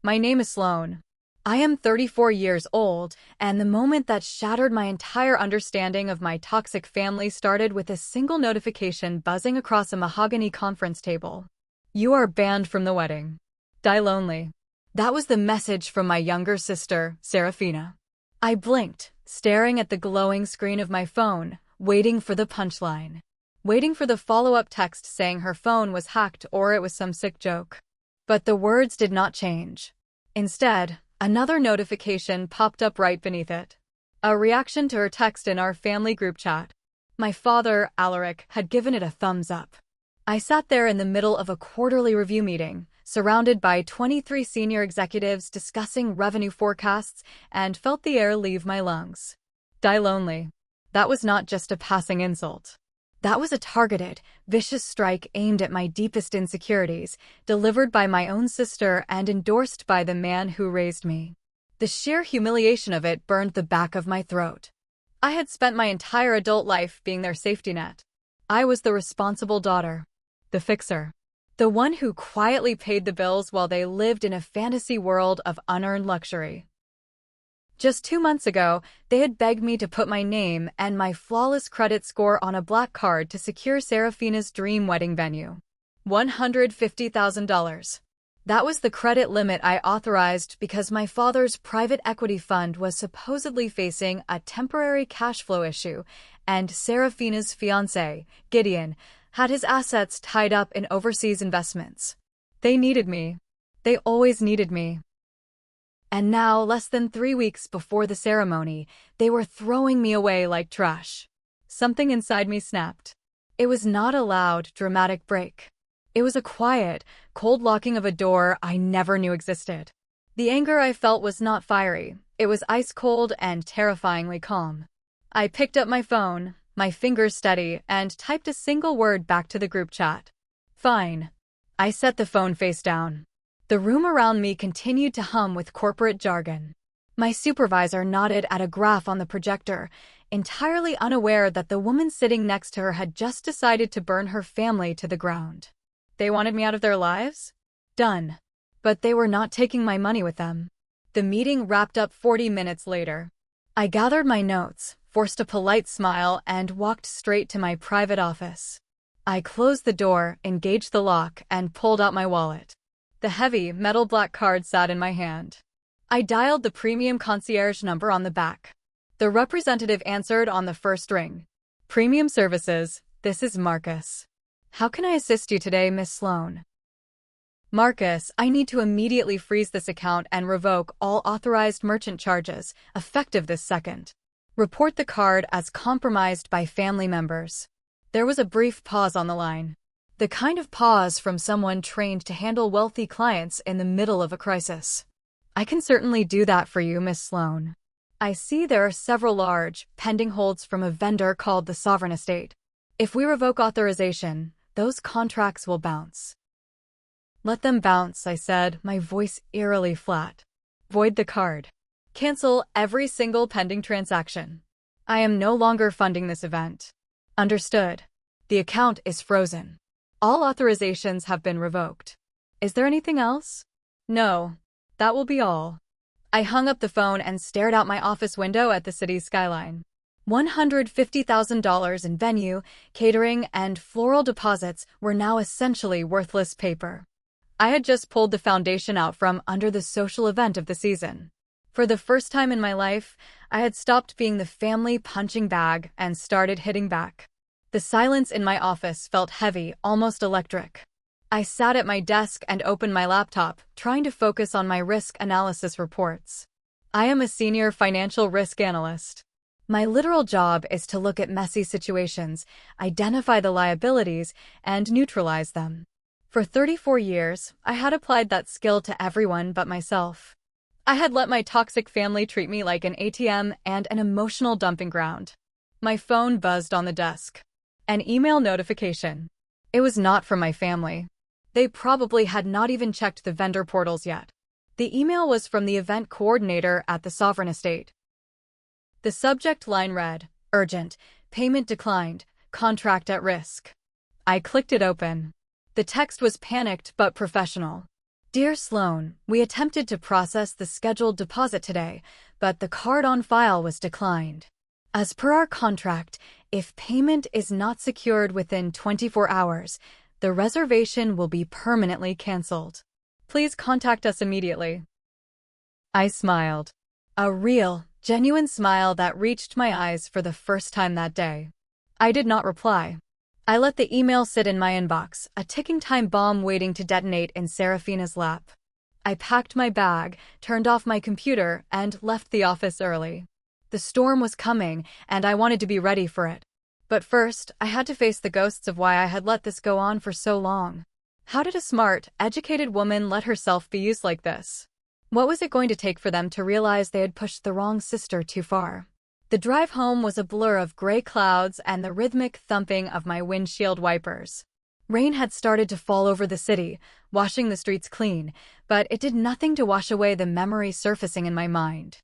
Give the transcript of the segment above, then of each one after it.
My name is Sloan. I am 34 years old, and the moment that shattered my entire understanding of my toxic family started with a single notification buzzing across a mahogany conference table. You are banned from the wedding. Die lonely. That was the message from my younger sister, Serafina. I blinked, staring at the glowing screen of my phone, waiting for the punchline. Waiting for the follow-up text saying her phone was hacked or it was some sick joke. But the words did not change. Instead, another notification popped up right beneath it. A reaction to her text in our family group chat. My father, Alaric, had given it a thumbs up. I sat there in the middle of a quarterly review meeting, surrounded by 23 senior executives discussing revenue forecasts, and felt the air leave my lungs. Die lonely. That was not just a passing insult. That was a targeted, vicious strike aimed at my deepest insecurities, delivered by my own sister and endorsed by the man who raised me. The sheer humiliation of it burned the back of my throat. I had spent my entire adult life being their safety net. I was the responsible daughter, the fixer, the one who quietly paid the bills while they lived in a fantasy world of unearned luxury. Just 2 months ago, they had begged me to put my name and my flawless credit score on a black card to secure Serafina's dream wedding venue. $150,000. That was the credit limit I authorized because my father's private equity fund was supposedly facing a temporary cash flow issue, and Serafina's fiancé, Gideon, had his assets tied up in overseas investments. They needed me. They always needed me. And now, less than 3 weeks before the ceremony, they were throwing me away like trash. Something inside me snapped. It was not a loud, dramatic break. It was a quiet, cold locking of a door I never knew existed. The anger I felt was not fiery. It was ice-cold and terrifyingly calm. I picked up my phone, my fingers steady, and typed a single word back to the group chat. Fine. I set the phone face down. The room around me continued to hum with corporate jargon. My supervisor nodded at a graph on the projector, entirely unaware that the woman sitting next to her had just decided to burn her family to the ground. They wanted me out of their lives? Done. But they were not taking my money with them. The meeting wrapped up 40 minutes later. I gathered my notes, forced a polite smile, and walked straight to my private office. I closed the door, engaged the lock, and pulled out my wallet. The heavy, metal black card sat in my hand. I dialed the premium concierge number on the back. The representative answered on the first ring. Premium Services, this is Marcus. How can I assist you today, Miss Sloan? Marcus, I need to immediately freeze this account and revoke all authorized merchant charges, effective this second. Report the card as compromised by family members. There was a brief pause on the line. The kind of pause from someone trained to handle wealthy clients in the middle of a crisis. I can certainly do that for you, Miss Sloan. I see there are several large, pending holds from a vendor called the Sovereign Estate. If we revoke authorization, those contracts will bounce. Let them bounce, I said, my voice eerily flat. Void the card. Cancel every single pending transaction. I am no longer funding this event. Understood. The account is frozen. All authorizations have been revoked. Is there anything else? No. That will be all. I hung up the phone and stared out my office window at the city's skyline. $150,000 in venue, catering, and floral deposits were now essentially worthless paper. I had just pulled the foundation out from under the social event of the season. For the first time in my life, I had stopped being the family punching bag and started hitting back. The silence in my office felt heavy, almost electric. I sat at my desk and opened my laptop, trying to focus on my risk analysis reports. I am a senior financial risk analyst. My literal job is to look at messy situations, identify the liabilities, and neutralize them. For 34 years, I had applied that skill to everyone but myself. I had let my toxic family treat me like an ATM and an emotional dumping ground. My phone buzzed on the desk. An email notification. It was not from my family. They probably had not even checked the vendor portals yet. The email was from the event coordinator at the Sovereign Estate. The subject line read, Urgent, payment declined, contract at risk. I clicked it open. The text was panicked but professional. Dear Sloan, we attempted to process the scheduled deposit today, but the card on file was declined. As per our contract, if payment is not secured within 24 hours, the reservation will be permanently canceled. Please contact us immediately. I smiled. A real, genuine smile that reached my eyes for the first time that day. I did not reply. I let the email sit in my inbox, a ticking time bomb waiting to detonate in Serafina's lap. I packed my bag, turned off my computer, and left the office early. The storm was coming, and I wanted to be ready for it. But first, I had to face the ghosts of why I had let this go on for so long. How did a smart, educated woman let herself be used like this? What was it going to take for them to realize they had pushed the wrong sister too far? The drive home was a blur of gray clouds and the rhythmic thumping of my windshield wipers. Rain had started to fall over the city, washing the streets clean, but it did nothing to wash away the memory surfacing in my mind.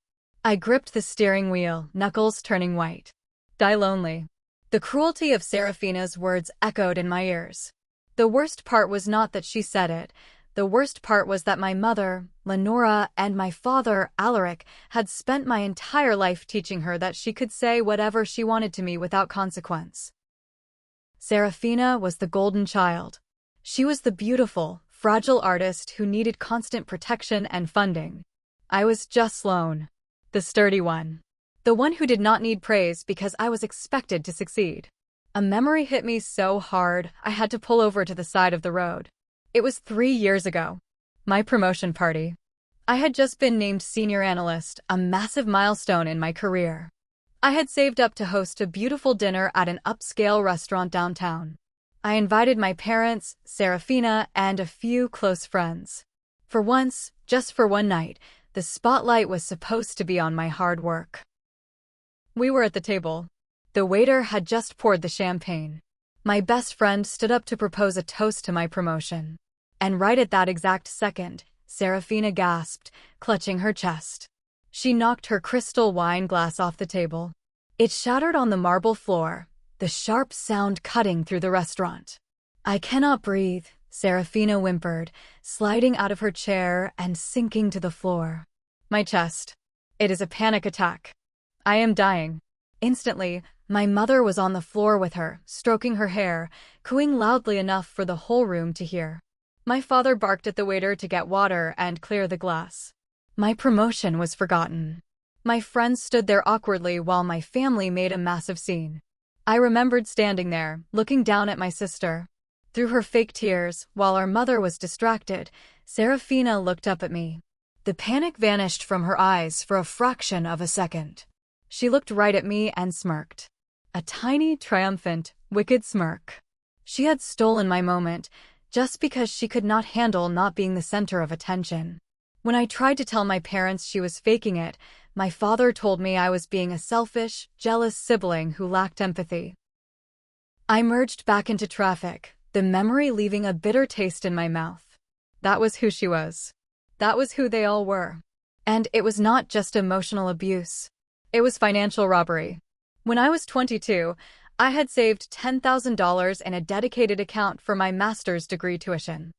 I gripped the steering wheel, knuckles turning white. Die lonely. The cruelty of Serafina's words echoed in my ears. The worst part was not that she said it. The worst part was that my mother, Lenora, and my father, Alaric, had spent my entire life teaching her that she could say whatever she wanted to me without consequence. Serafina was the golden child. She was the beautiful, fragile artist who needed constant protection and funding. I was just Sloan, the sturdy one. The one who did not need praise because I was expected to succeed. A memory hit me so hard, I had to pull over to the side of the road. It was 3 years ago. My promotion party. I had just been named senior analyst, a massive milestone in my career. I had saved up to host a beautiful dinner at an upscale restaurant downtown. I invited my parents, Serafina, and a few close friends. For once, just for one night, the spotlight was supposed to be on my hard work. We were at the table. The waiter had just poured the champagne. My best friend stood up to propose a toast to my promotion. And right at that exact second, Serafina gasped, clutching her chest. She knocked her crystal wine glass off the table. It shattered on the marble floor, the sharp sound cutting through the restaurant. I cannot breathe, Serafina whimpered, sliding out of her chair and sinking to the floor. My chest. It is a panic attack. I am dying. Instantly, my mother was on the floor with her, stroking her hair, cooing loudly enough for the whole room to hear. My father barked at the waiter to get water and clear the glass. My promotion was forgotten. My friends stood there awkwardly while my family made a massive scene. I remembered standing there, looking down at my sister. Through her fake tears, while our mother was distracted, Serafina looked up at me. The panic vanished from her eyes for a fraction of a second. She looked right at me and smirked. A tiny, triumphant, wicked smirk. She had stolen my moment, just because she could not handle not being the center of attention. When I tried to tell my parents she was faking it, my father told me I was being a selfish, jealous sibling who lacked empathy. I merged back into traffic, the memory leaving a bitter taste in my mouth. That was who she was. That was who they all were. And it was not just emotional abuse. It was financial robbery. When I was 22, I had saved $10,000 in a dedicated account for my master's degree tuition.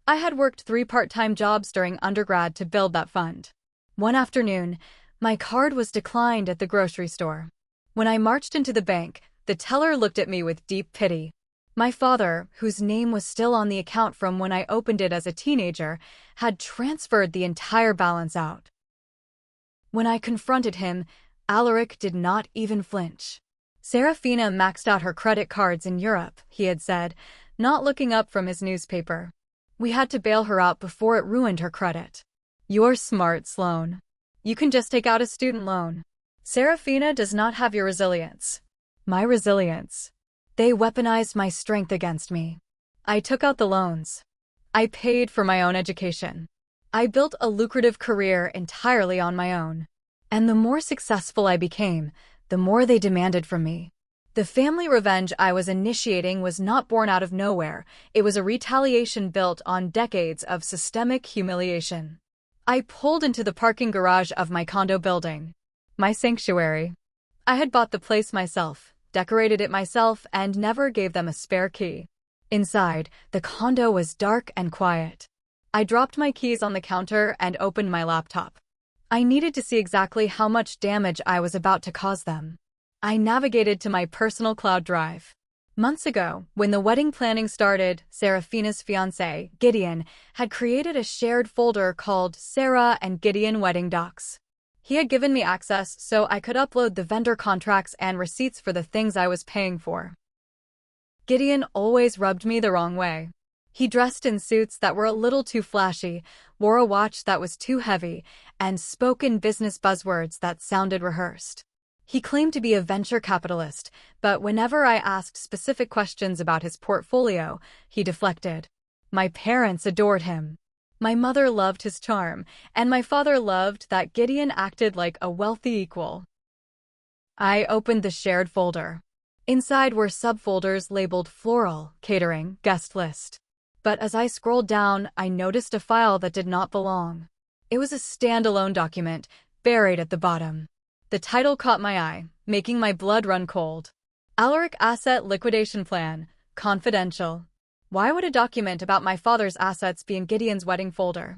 I had worked 3 part-time jobs during undergrad to build that fund. One afternoon, my card was declined at the grocery store. When I marched into the bank, the teller looked at me with deep pity. My father, whose name was still on the account from when I opened it as a teenager, had transferred the entire balance out. When I confronted him, Alaric did not even flinch. Serafina maxed out her credit cards in Europe, he had said, not looking up from his newspaper. We had to bail her out before it ruined her credit. You're smart, Sloan. You can just take out a student loan. Serafina does not have your resilience. My resilience. They weaponized my strength against me. I took out the loans. I paid for my own education. I built a lucrative career entirely on my own. And the more successful I became, the more they demanded from me. The family revenge I was initiating was not born out of nowhere. It was a retaliation built on decades of systemic humiliation. I pulled into the parking garage of my condo building. My sanctuary. I had bought the place myself, decorated it myself, and never gave them a spare key. Inside, the condo was dark and quiet. I dropped my keys on the counter and opened my laptop. I needed to see exactly how much damage I was about to cause them. I navigated to my personal cloud drive. Months ago, when the wedding planning started, Serafina's fiancé, Gideon, had created a shared folder called Sarah and Gideon Wedding Docs. He had given me access so I could upload the vendor contracts and receipts for the things I was paying for. Gideon always rubbed me the wrong way. He dressed in suits that were a little too flashy, wore a watch that was too heavy, and spoke in business buzzwords that sounded rehearsed. He claimed to be a venture capitalist, but whenever I asked specific questions about his portfolio, he deflected. My parents adored him. My mother loved his charm, and my father loved that Gideon acted like a wealthy equal. I opened the shared folder. Inside were subfolders labeled Floral, Catering, Guest List. But as I scrolled down, I noticed a file that did not belong. It was a standalone document, buried at the bottom. The title caught my eye, making my blood run cold. Alaric Asset Liquidation Plan, Confidential. Why would a document about my father's assets be in Gideon's wedding folder?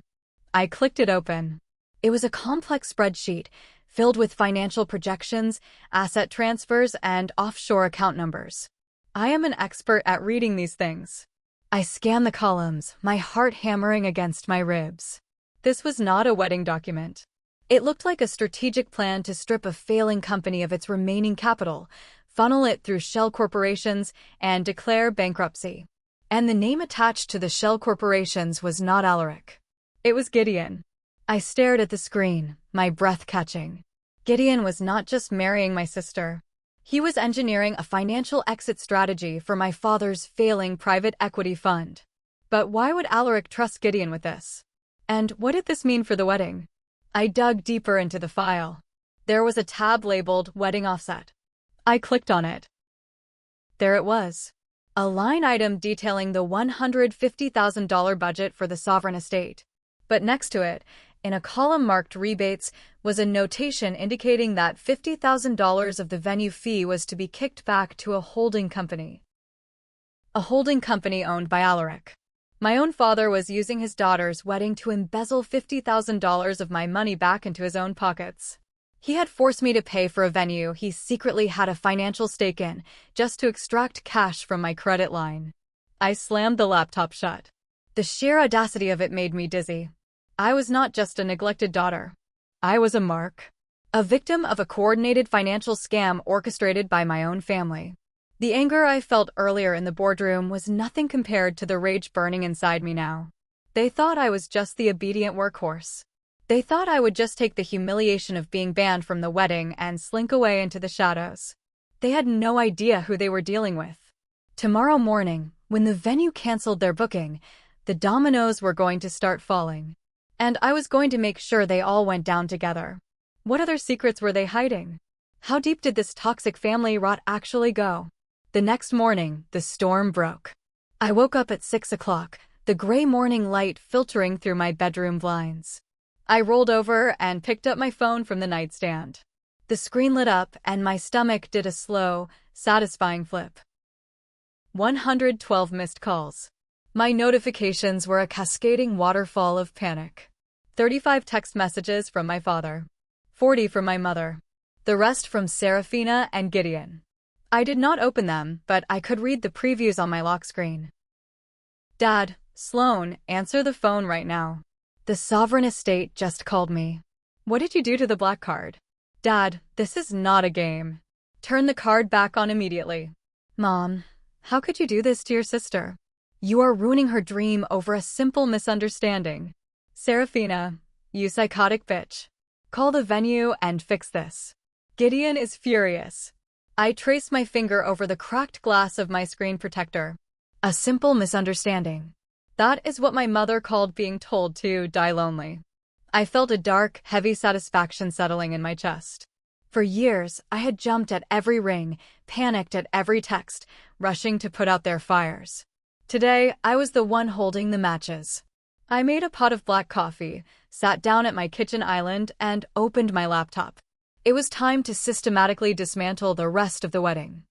I clicked it open. It was a complex spreadsheet, filled with financial projections, asset transfers, and offshore account numbers. I am an expert at reading these things. I scanned the columns, my heart hammering against my ribs. This was not a wedding document. It looked like a strategic plan to strip a failing company of its remaining capital, funnel it through shell corporations, and declare bankruptcy. And the name attached to the shell corporations was not Alaric. It was Gideon. I stared at the screen, my breath catching. Gideon was not just marrying my sister. He was engineering a financial exit strategy for my father's failing private equity fund. But why would Alaric trust Gideon with this? And what did this mean for the wedding? I dug deeper into the file. There was a tab labeled Wedding Offset. I clicked on it. There it was. A line item detailing the $150,000 budget for the sovereign estate. But next to it, in a column marked Rebates, was a notation indicating that $50,000 of the venue fee was to be kicked back to a holding company. A holding company owned by Alaric. My own father was using his daughter's wedding to embezzle $50,000 of my money back into his own pockets. He had forced me to pay for a venue he secretly had a financial stake in, just to extract cash from my credit line. I slammed the laptop shut. The sheer audacity of it made me dizzy. I was not just a neglected daughter. I was a mark. A victim of a coordinated financial scam orchestrated by my own family. The anger I felt earlier in the boardroom was nothing compared to the rage burning inside me now. They thought I was just the obedient workhorse. They thought I would just take the humiliation of being banned from the wedding and slink away into the shadows. They had no idea who they were dealing with. Tomorrow morning, when the venue canceled their booking, the dominoes were going to start falling. And I was going to make sure they all went down together. What other secrets were they hiding? How deep did this toxic family rot actually go? The next morning, the storm broke. I woke up at 6 o'clock, the gray morning light filtering through my bedroom blinds. I rolled over and picked up my phone from the nightstand. The screen lit up and my stomach did a slow, satisfying flip. 112 missed calls. My notifications were a cascading waterfall of panic. 35 text messages from my father. 40 from my mother. The rest from Serafina and Gideon. I did not open them, but I could read the previews on my lock screen. Dad, Sloan, answer the phone right now. The sovereign estate just called me. What did you do to the black card? Dad, this is not a game. Turn the card back on immediately. Mom, how could you do this to your sister? You are ruining her dream over a simple misunderstanding. Serafina, you psychotic bitch. Call the venue and fix this. Gideon is furious. I traced my finger over the cracked glass of my screen protector. A simple misunderstanding. That is what my mother called being told to die lonely. I felt a dark, heavy satisfaction settling in my chest. For years, I had jumped at every ring, panicked at every text, rushing to put out their fires. Today, I was the one holding the matches. I made a pot of black coffee, sat down at my kitchen island, and opened my laptop. It was time to systematically dismantle the rest of the wedding.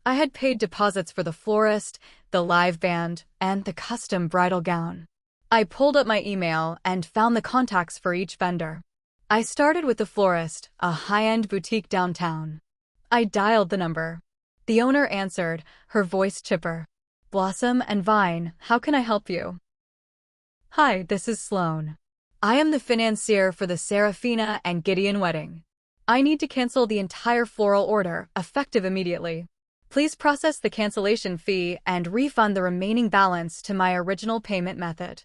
I had paid deposits for the florist, the live band, and the custom bridal gown. I pulled up my email and found the contacts for each vendor. I started with the florist, a high-end boutique downtown. I dialed the number. The owner answered, her voice chipper. Blossom and Vine, how can I help you? Hi, this is Sloan. I am the financier for the Serafina and Gideon wedding. I need to cancel the entire floral order, effective immediately. Please process the cancellation fee and refund the remaining balance to my original payment method.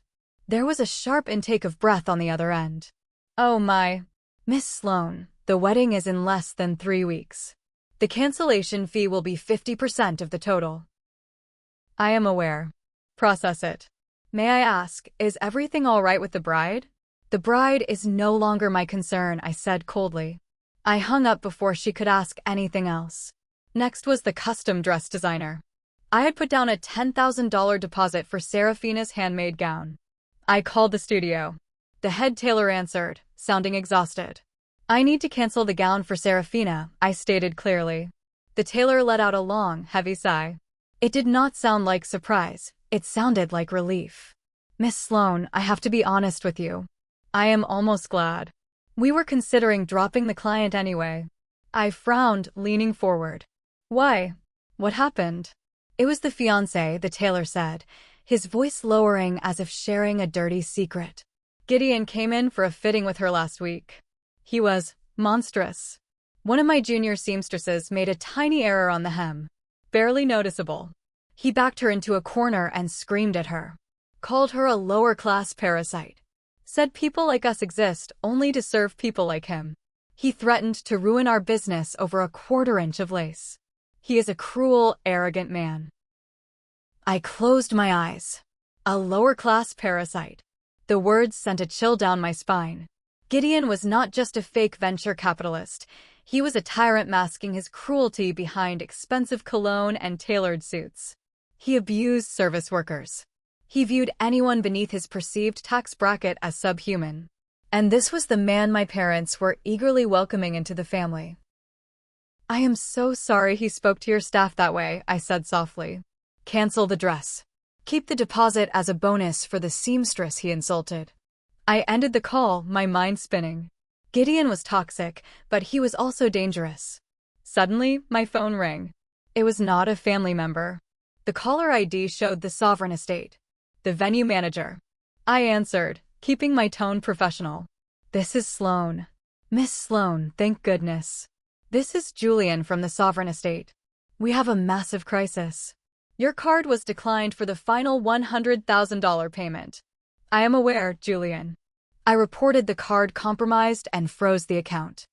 There was a sharp intake of breath on the other end. Oh my. Miss Sloan, the wedding is in less than 3 weeks. The cancellation fee will be 50% of the total. I am aware. Process it. May I ask, is everything all right with the bride? The bride is no longer my concern, I said coldly. I hung up before she could ask anything else. Next was the custom dress designer. I had put down a $10,000 deposit for Serafina's handmade gown. I called the studio. The head tailor answered, sounding exhausted. I need to cancel the gown for Serafina, I stated clearly. The tailor let out a long, heavy sigh. It did not sound like surprise, it sounded like relief. Miss Sloan, I have to be honest with you. I am almost glad. We were considering dropping the client anyway. I frowned, leaning forward. Why? What happened? It was the fiancé, the tailor said, his voice lowering as if sharing a dirty secret. Gideon came in for a fitting with her last week. He was monstrous. One of my junior seamstresses made a tiny error on the hem. Barely noticeable. He backed her into a corner and screamed at her. Called her a lower-class parasite. Said people like us exist only to serve people like him. He threatened to ruin our business over a quarter-inch of lace. He is a cruel, arrogant man. I closed my eyes. A lower-class parasite. The words sent a chill down my spine. Gideon was not just a fake venture capitalist. He was a tyrant masking his cruelty behind expensive cologne and tailored suits. He abused service workers. He viewed anyone beneath his perceived tax bracket as subhuman. And this was the man my parents were eagerly welcoming into the family. I am so sorry he spoke to your staff that way, I said softly. Cancel the dress. Keep the deposit as a bonus for the seamstress he insulted. I ended the call, my mind spinning. Gideon was toxic, but he was also dangerous. Suddenly, my phone rang. It was not a family member. The caller ID showed the Sovereign Estate. The venue manager. I answered, keeping my tone professional. This is Sloan. Miss Sloan, thank goodness. This is Julian from the Sovereign Estate. We have a massive crisis. Your card was declined for the final $100,000 payment. I am aware, Julian. I reported the card compromised and froze the account.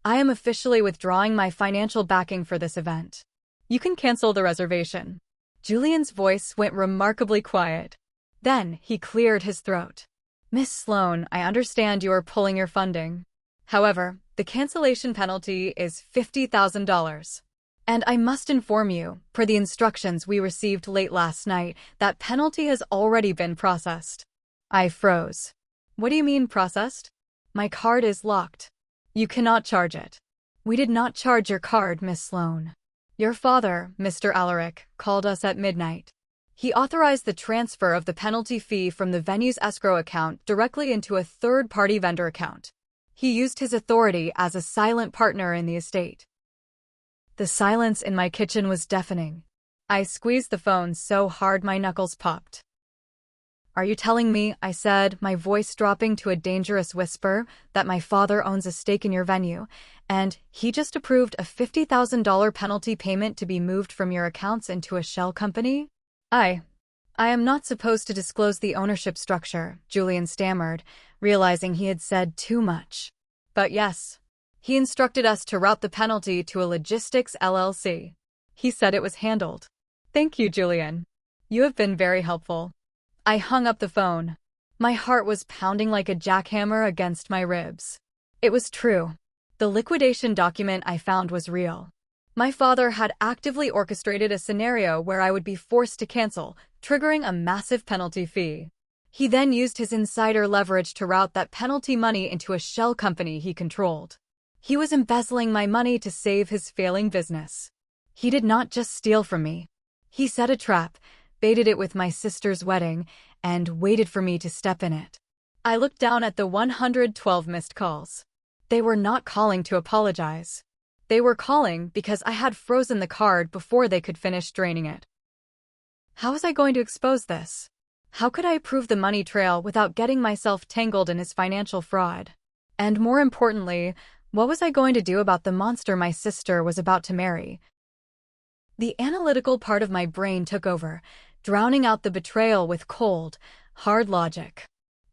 I am officially withdrawing my financial backing for this event. You can cancel the reservation. Julian's voice went remarkably quiet. Then he cleared his throat. Miss Sloan, I understand you are pulling your funding. However, the cancellation penalty is $50,000. And I must inform you, per the instructions we received late last night, that penalty has already been processed. I froze. What do you mean processed? My card is locked. You cannot charge it. We did not charge your card, Miss Sloan. Your father, Mr. Alaric, called us at midnight. He authorized the transfer of the penalty fee from the venue's escrow account directly into a third-party vendor account. He used his authority as a silent partner in the estate. The silence in my kitchen was deafening. I squeezed the phone so hard my knuckles popped. Are you telling me, I said, my voice dropping to a dangerous whisper, that my father owns a stake in your venue, and he just approved a $50,000 penalty payment to be moved from your accounts into a shell company? I am not supposed to disclose the ownership structure, Julian stammered, realizing he had said too much. But yes. He instructed us to route the penalty to a logistics LLC. He said it was handled. Thank you, Julian. You have been very helpful. I hung up the phone. My heart was pounding like a jackhammer against my ribs. It was true. The liquidation document I found was real. My father had actively orchestrated a scenario where I would be forced to cancel, triggering a massive penalty fee. He then used his insider leverage to route that penalty money into a shell company he controlled. He was embezzling my money to save his failing business. He did not just steal from me. He set a trap, baited it with my sister's wedding, and waited for me to step in it. I looked down at the 112 missed calls. They were not calling to apologize. They were calling because I had frozen the card before they could finish draining it. How was I going to expose this? How could I prove the money trail without getting myself tangled in his financial fraud? And more importantly, what was I going to do about the monster my sister was about to marry? The analytical part of my brain took over, drowning out the betrayal with cold, hard logic.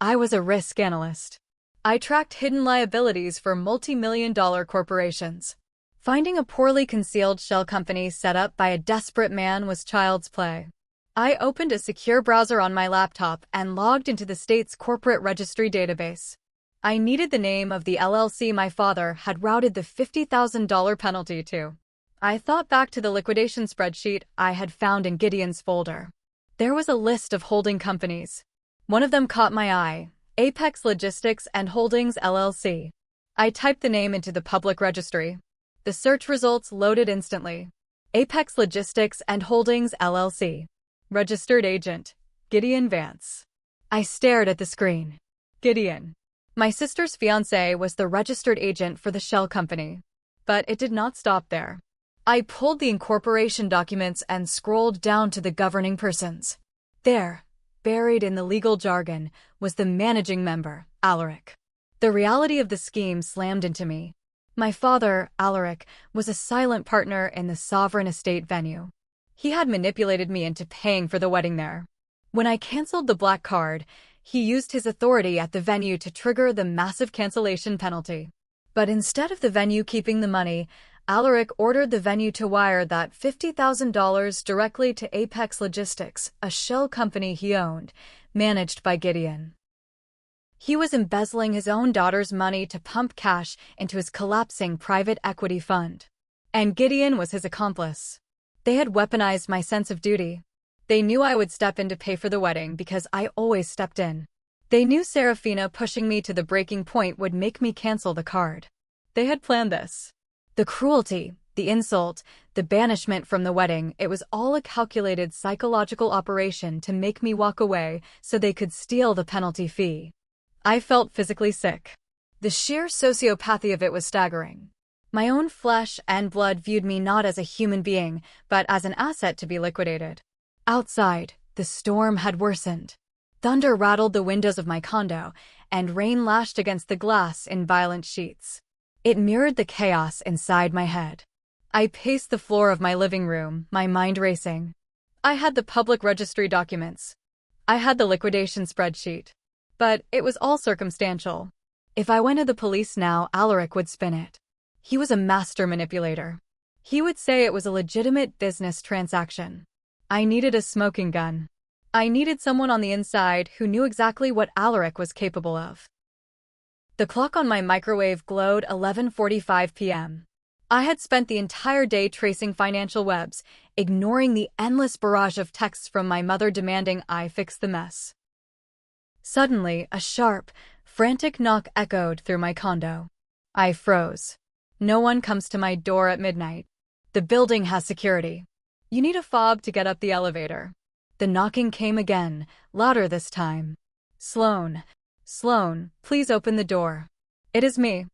I was a risk analyst. I tracked hidden liabilities for multi-million-dollar corporations. Finding a poorly concealed shell company set up by a desperate man was child's play. I opened a secure browser on my laptop and logged into the state's corporate registry database. I needed the name of the LLC my father had routed the $50,000 penalty to. I thought back to the liquidation spreadsheet I had found in Gideon's folder. There was a list of holding companies. One of them caught my eye, Apex Logistics and Holdings LLC. I typed the name into the public registry. The search results loaded instantly. Apex Logistics and Holdings LLC. Registered agent, Gideon Vance. I stared at the screen. Gideon. My sister's fiancé was the registered agent for the shell company. But it did not stop there. I pulled the incorporation documents and scrolled down to the governing persons. There, buried in the legal jargon, was the managing member, Alaric. The reality of the scheme slammed into me. My father, Alaric, was a silent partner in the Sovereign Estate venue. He had manipulated me into paying for the wedding there. When I canceled the black card, he used his authority at the venue to trigger the massive cancellation penalty. But instead of the venue keeping the money, Alaric ordered the venue to wire that $50,000 directly to Apex Logistics, a shell company he owned, managed by Gideon. He was embezzling his own daughter's money to pump cash into his collapsing private equity fund. And Gideon was his accomplice. They had weaponized my sense of duty. They knew I would step in to pay for the wedding because I always stepped in. They knew Serafina pushing me to the breaking point would make me cancel the card. They had planned this. The cruelty, the insult, the banishment from the wedding, it was all a calculated psychological operation to make me walk away so they could steal the penalty fee. I felt physically sick. The sheer sociopathy of it was staggering. My own flesh and blood viewed me not as a human being, but as an asset to be liquidated. Outside, the storm had worsened. Thunder rattled the windows of my condo, and rain lashed against the glass in violent sheets. It mirrored the chaos inside my head. I paced the floor of my living room, my mind racing. I had the public registry documents. I had the liquidation spreadsheet. But it was all circumstantial. If I went to the police now, Alaric would spin it. He was a master manipulator. He would say it was a legitimate business transaction. I needed a smoking gun. I needed someone on the inside who knew exactly what Alaric was capable of. The clock on my microwave glowed 11:45 p.m. I had spent the entire day tracing financial webs, ignoring the endless barrage of texts from my mother demanding I fix the mess. Suddenly, a sharp, frantic knock echoed through my condo. I froze. No one comes to my door at midnight. The building has security. You need a fob to get up the elevator. The knocking came again, louder this time. Sloan, please open the door. It is me.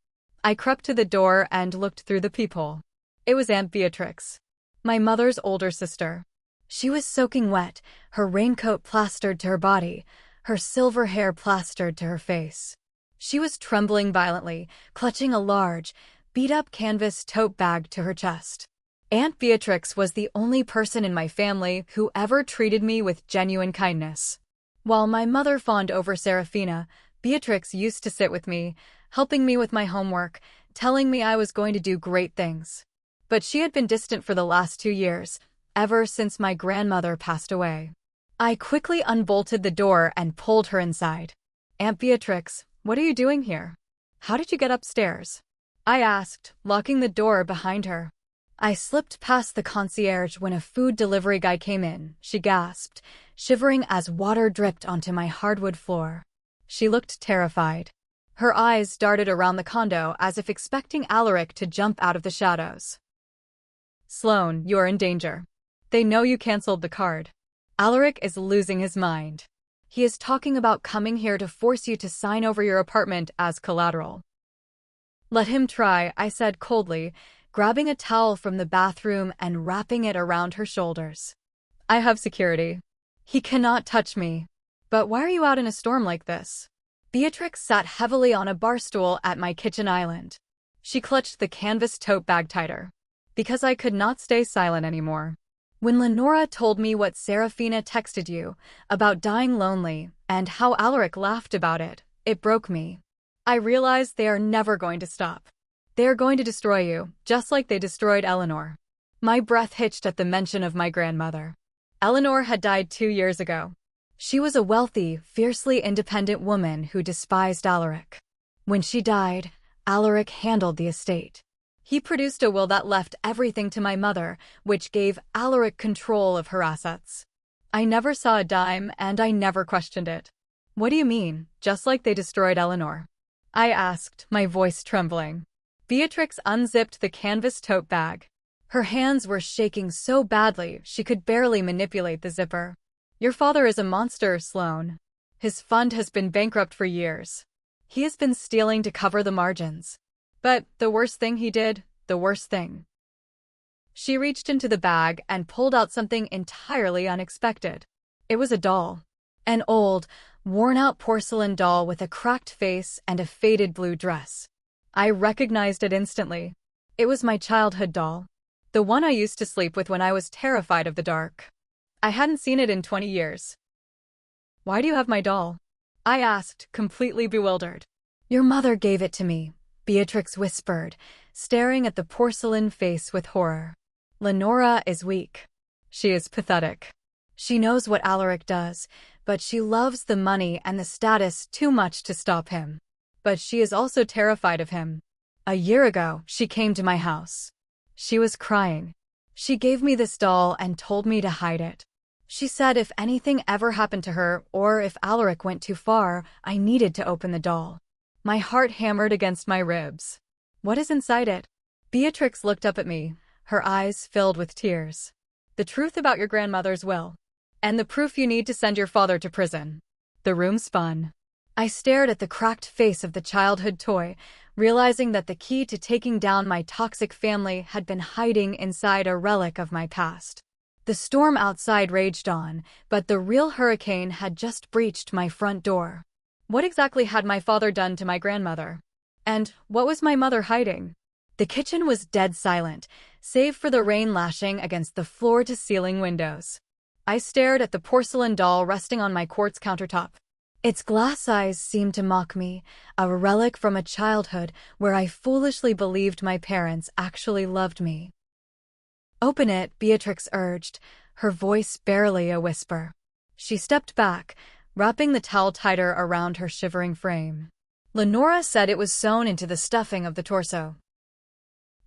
I crept to the door and looked through the peephole. It was Aunt Beatrix, my mother's older sister. She was soaking wet, her raincoat plastered to her body, her silver hair plastered to her face. She was trembling violently, clutching a large, beat-up canvas tote bag to her chest. Aunt Beatrix was the only person in my family who ever treated me with genuine kindness. While my mother fawned over Serafina, Beatrix used to sit with me, helping me with my homework, telling me I was going to do great things. But she had been distant for the last 2 years, ever since my grandmother passed away. I quickly unbolted the door and pulled her inside. Aunt Beatrix, what are you doing here? How did you get upstairs? I asked, locking the door behind her. I slipped past the concierge when a food delivery guy came in, she gasped, shivering as water dripped onto my hardwood floor. She looked terrified. Her eyes darted around the condo as if expecting Alaric to jump out of the shadows. Sloan, you are in danger. They know you canceled the card. Alaric is losing his mind. He is talking about coming here to force you to sign over your apartment as collateral. Let him try, I said coldly, grabbing a towel from the bathroom and wrapping it around her shoulders. I have security. He cannot touch me. But why are you out in a storm like this? Beatrix sat heavily on a bar stool at my kitchen island. She clutched the canvas tote bag tighter. Because I could not stay silent anymore. When Lenora told me what Serafina texted you, about dying lonely, and how Alaric laughed about it, it broke me. I realized they are never going to stop. They are going to destroy you, just like they destroyed Eleanor. My breath hitched at the mention of my grandmother. Eleanor had died 2 years ago. She was a wealthy, fiercely independent woman who despised Alaric. When she died, Alaric handled the estate. He produced a will that left everything to my mother, which gave Alaric control of her assets. I never saw a dime, and I never questioned it. What do you mean, just like they destroyed Eleanor? I asked, my voice trembling. Beatrix unzipped the canvas tote bag. Her hands were shaking so badly she could barely manipulate the zipper. Your father is a monster, Sloane. His fund has been bankrupt for years. He has been stealing to cover the margins. But the worst thing he did, the worst thing. She reached into the bag and pulled out something entirely unexpected. It was a doll. An old, worn-out porcelain doll with a cracked face and a faded blue dress. I recognized it instantly. It was my childhood doll. The one I used to sleep with when I was terrified of the dark. I hadn't seen it in 20 years. Why do you have my doll? I asked, completely bewildered. Your mother gave it to me, Beatrix whispered, staring at the porcelain face with horror. Lenora is weak. She is pathetic. She knows what Alaric does, but she loves the money and the status too much to stop him. But she is also terrified of him. A year ago, she came to my house. She was crying. She gave me this doll and told me to hide it. She said if anything ever happened to her, or if Alaric went too far, I needed to open the doll. My heart hammered against my ribs. What is inside it? Beatrix looked up at me, her eyes filled with tears. The truth about your grandmother's will. And the proof you need to send your father to prison. The room spun. I stared at the cracked face of the childhood toy, realizing that the key to taking down my toxic family had been hiding inside a relic of my past. The storm outside raged on, but the real hurricane had just breached my front door. What exactly had my father done to my grandmother? And what was my mother hiding? The kitchen was dead silent, save for the rain lashing against the floor-to-ceiling windows. I stared at the porcelain doll resting on my quartz countertop. Its glass eyes seemed to mock me, a relic from a childhood where I foolishly believed my parents actually loved me. Open it, Beatrix urged, her voice barely a whisper. She stepped back, wrapping the towel tighter around her shivering frame. Lenora said it was sewn into the stuffing of the torso.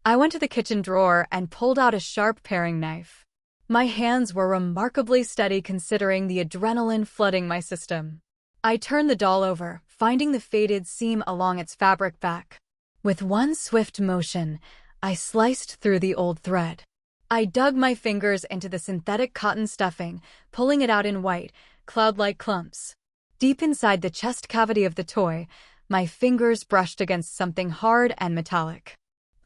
I went to the kitchen drawer and pulled out a sharp paring knife. My hands were remarkably steady considering the adrenaline flooding my system. I turned the doll over, finding the faded seam along its fabric back. With one swift motion, I sliced through the old thread. I dug my fingers into the synthetic cotton stuffing, pulling it out in white, cloud-like clumps. Deep inside the chest cavity of the toy, my fingers brushed against something hard and metallic.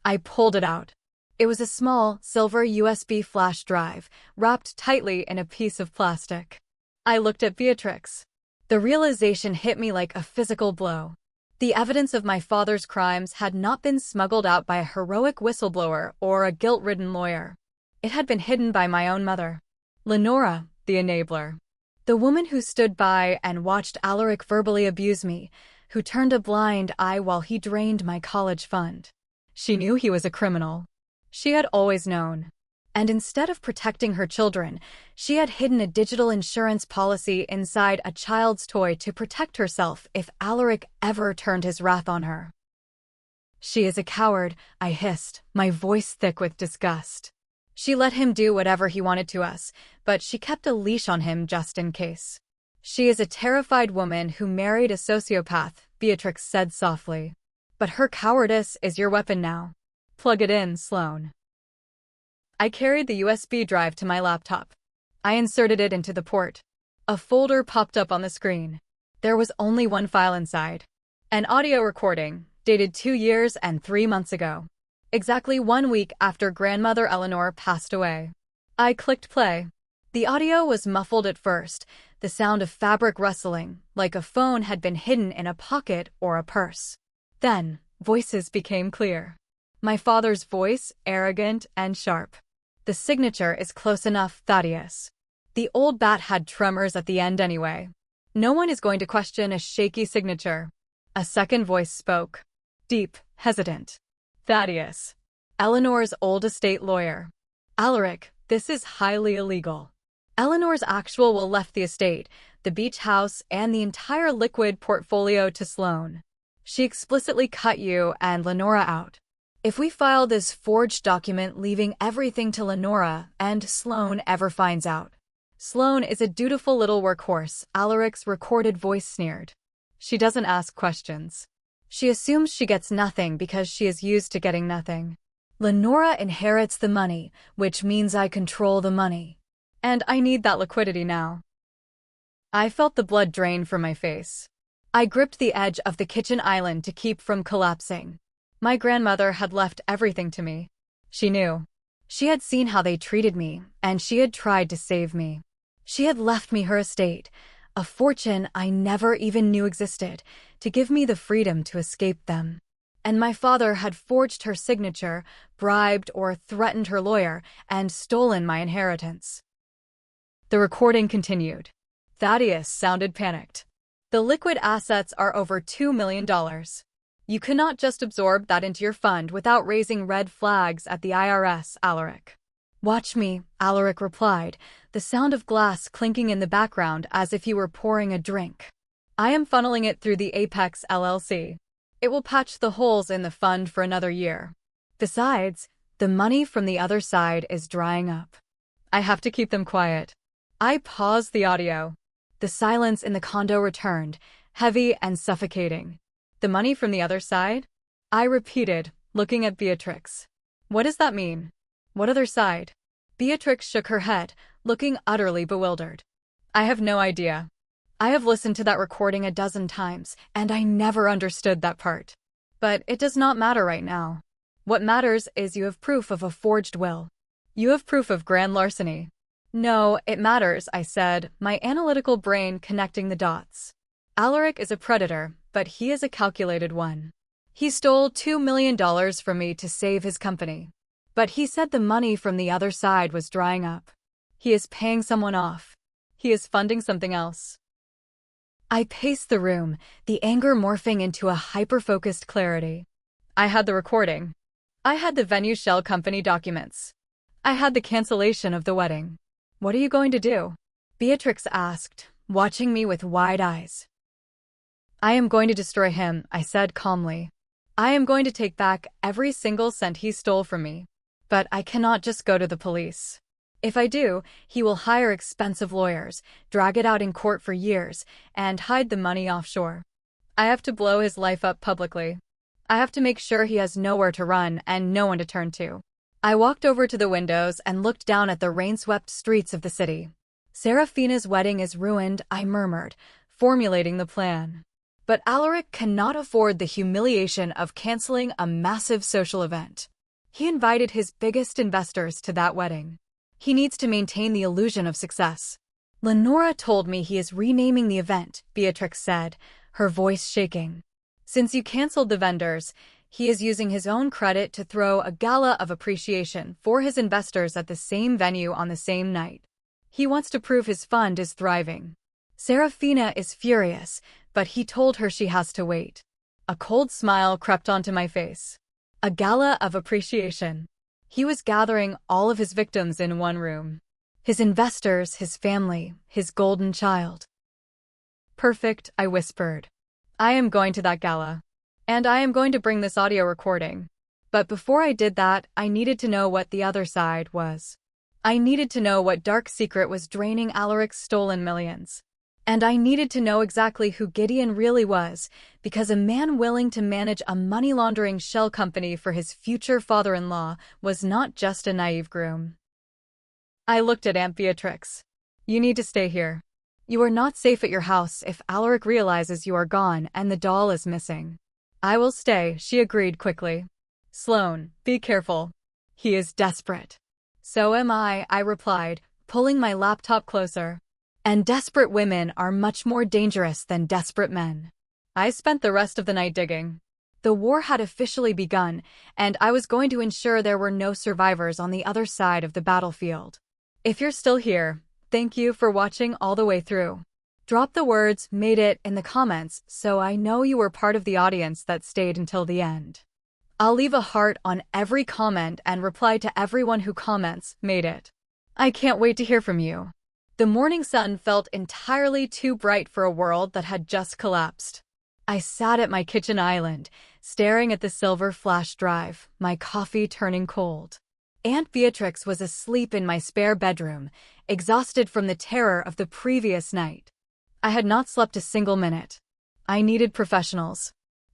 I pulled it out. It was a small, silver USB flash drive, wrapped tightly in a piece of plastic. I looked at Beatrix. The realization hit me like a physical blow. The evidence of my father's crimes had not been smuggled out by a heroic whistleblower or a guilt-ridden lawyer. It had been hidden by my own mother. Lenora, the enabler. The woman who stood by and watched Alaric verbally abuse me, who turned a blind eye while he drained my college fund. She knew he was a criminal. She had always known. And instead of protecting her children, she had hidden a digital insurance policy inside a child's toy to protect herself if Alaric ever turned his wrath on her. She is a coward, I hissed, my voice thick with disgust. She let him do whatever he wanted to us, but she kept a leash on him just in case. She is a terrified woman who married a sociopath, Beatrix said softly. But her cowardice is your weapon now. Plug it in, Sloane. I carried the USB drive to my laptop. I inserted it into the port. A folder popped up on the screen. There was only one file inside. An audio recording, dated 2 years and 3 months ago. Exactly 1 week after grandmother Eleanor passed away. I clicked play. The audio was muffled at first, the sound of fabric rustling, like a phone had been hidden in a pocket or a purse. Then, voices became clear. My father's voice, arrogant and sharp. The signature is close enough, Thaddeus. The old bat had tremors at the end anyway. No one is going to question a shaky signature. A second voice spoke. Deep, hesitant. Thaddeus. Eleanor's old estate lawyer. Alaric, this is highly illegal. Eleanor's actual will left the estate, the beach house, and the entire liquid portfolio to Sloane. She explicitly cut you and Lenora out. If we file this forged document leaving everything to Lenora and Sloane ever finds out. Sloane is a dutiful little workhorse, Alaric's recorded voice sneered. She doesn't ask questions. She assumes she gets nothing because she is used to getting nothing. Lenora inherits the money, which means I control the money. And I need that liquidity now. I felt the blood drain from my face. I gripped the edge of the kitchen island to keep from collapsing. My grandmother had left everything to me. She knew. She had seen how they treated me, and she had tried to save me. She had left me her estate, a fortune I never even knew existed, to give me the freedom to escape them. And my father had forged her signature, bribed or threatened her lawyer, and stolen my inheritance. The recording continued. Thaddeus sounded panicked. The liquid assets are over $2 million. You cannot just absorb that into your fund without raising red flags at the IRS, Alaric. Watch me, Alaric replied, the sound of glass clinking in the background as if he were pouring a drink. I am funneling it through the Apex LLC. It will patch the holes in the fund for another year. Besides, the money from the other side is drying up. I have to keep them quiet. I paused the audio. The silence in the condo returned, heavy and suffocating. The money from the other side? I repeated, looking at Beatrix. What does that mean? What other side? Beatrix shook her head, looking utterly bewildered. I have no idea. I have listened to that recording a dozen times, and I never understood that part. But it does not matter right now. What matters is you have proof of a forged will. You have proof of grand larceny. No, it matters, I said, my analytical brain connecting the dots. Alaric is a predator, but he is a calculated one. He stole $2 million from me to save his company. But he said the money from the other side was drying up. He is paying someone off. He is funding something else. I paced the room, the anger morphing into a hyper-focused clarity. I had the recording. I had the venue shell company documents. I had the cancellation of the wedding. What are you going to do? Beatrix asked, watching me with wide eyes. I am going to destroy him, I said calmly. I am going to take back every single cent he stole from me. But I cannot just go to the police. If I do, he will hire expensive lawyers, drag it out in court for years, and hide the money offshore. I have to blow his life up publicly. I have to make sure he has nowhere to run and no one to turn to. I walked over to the windows and looked down at the rain-swept streets of the city. Serafina's wedding is ruined, I murmured, formulating the plan. But Alaric cannot afford the humiliation of canceling a massive social event. He invited his biggest investors to that wedding. He needs to maintain the illusion of success. Lenora told me he is renaming the event, Beatrix said, her voice shaking. Since you canceled the vendors, he is using his own credit to throw a gala of appreciation for his investors at the same venue on the same night. He wants to prove his fund is thriving. Serafina is furious, but he told her she has to wait. A cold smile crept onto my face. A gala of appreciation. He was gathering all of his victims in one room. His investors, his family, his golden child. Perfect, I whispered. I am going to that gala. And I am going to bring this audio recording. But before I did that, I needed to know what the other side was. I needed to know what dark secret was draining Alaric's stolen millions. And I needed to know exactly who Gideon really was, because a man willing to manage a money-laundering shell company for his future father-in-law was not just a naive groom. I looked at Aunt Beatrix. You need to stay here. You are not safe at your house if Alaric realizes you are gone and the doll is missing. I will stay, she agreed quickly. Sloane, be careful. He is desperate. So am I replied, pulling my laptop closer. And desperate women are much more dangerous than desperate men. I spent the rest of the night digging. The war had officially begun, and I was going to ensure there were no survivors on the other side of the battlefield. If you're still here, thank you for watching all the way through. Drop the words "made it" in the comments so I know you were part of the audience that stayed until the end. I'll leave a heart on every comment and reply to everyone who comments "made it." I can't wait to hear from you. The morning sun felt entirely too bright for a world that had just collapsed. I sat at my kitchen island, staring at the silver flash drive, my coffee turning cold. Aunt Beatrix was asleep in my spare bedroom, exhausted from the terror of the previous night. I had not slept a single minute. I needed professionals.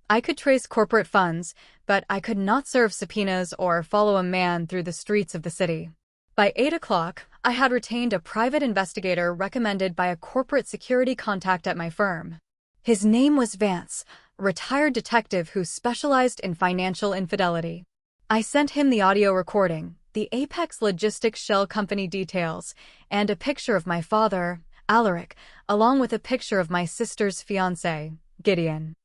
I could trace corporate funds, but I could not serve subpoenas or follow a man through the streets of the city. By 8 o'clock, I had retained a private investigator recommended by a corporate security contact at my firm. His name was Vance, a retired detective who specialized in financial infidelity. I sent him the audio recording, the Apex Logistics Shell Company details, and a picture of my father, Alaric, along with a picture of my sister's fiancé, Gideon.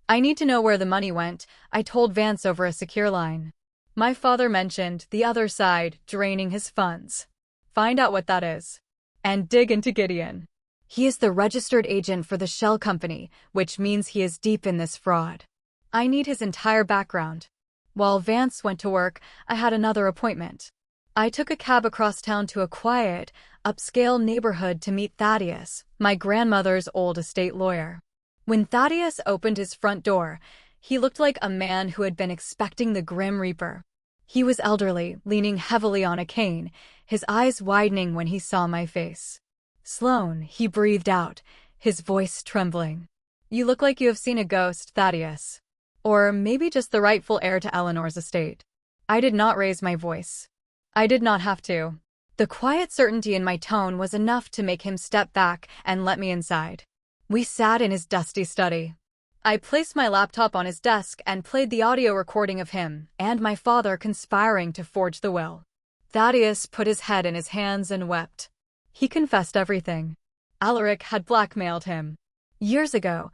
I need to know where the money went, I told Vance over a secure line. My father mentioned the other side draining his funds. Find out what that is. And dig into Gideon. He is the registered agent for the Shell Company, which means he is deep in this fraud. I need his entire background. While Vance went to work, I had another appointment. I took a cab across town to a quiet, upscale neighborhood to meet Thaddeus, my grandmother's old estate lawyer. When Thaddeus opened his front door, he looked like a man who had been expecting the Grim Reaper. He was elderly, leaning heavily on a cane, his eyes widening when he saw my face. Sloane, he breathed out, his voice trembling. You look like you have seen a ghost, Thaddeus. Or maybe just the rightful heir to Eleanor's estate. I did not raise my voice. I did not have to. The quiet certainty in my tone was enough to make him step back and let me inside. We sat in his dusty study. I placed my laptop on his desk and played the audio recording of him and my father conspiring to forge the will. Thaddeus put his head in his hands and wept. He confessed everything. Alaric had blackmailed him. Years ago,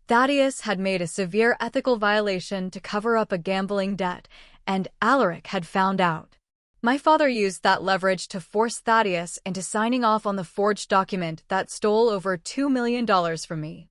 Thaddeus had made a severe ethical violation to cover up a gambling debt, and Alaric had found out. My father used that leverage to force Thaddeus into signing off on the forged document that stole over $2 million from me.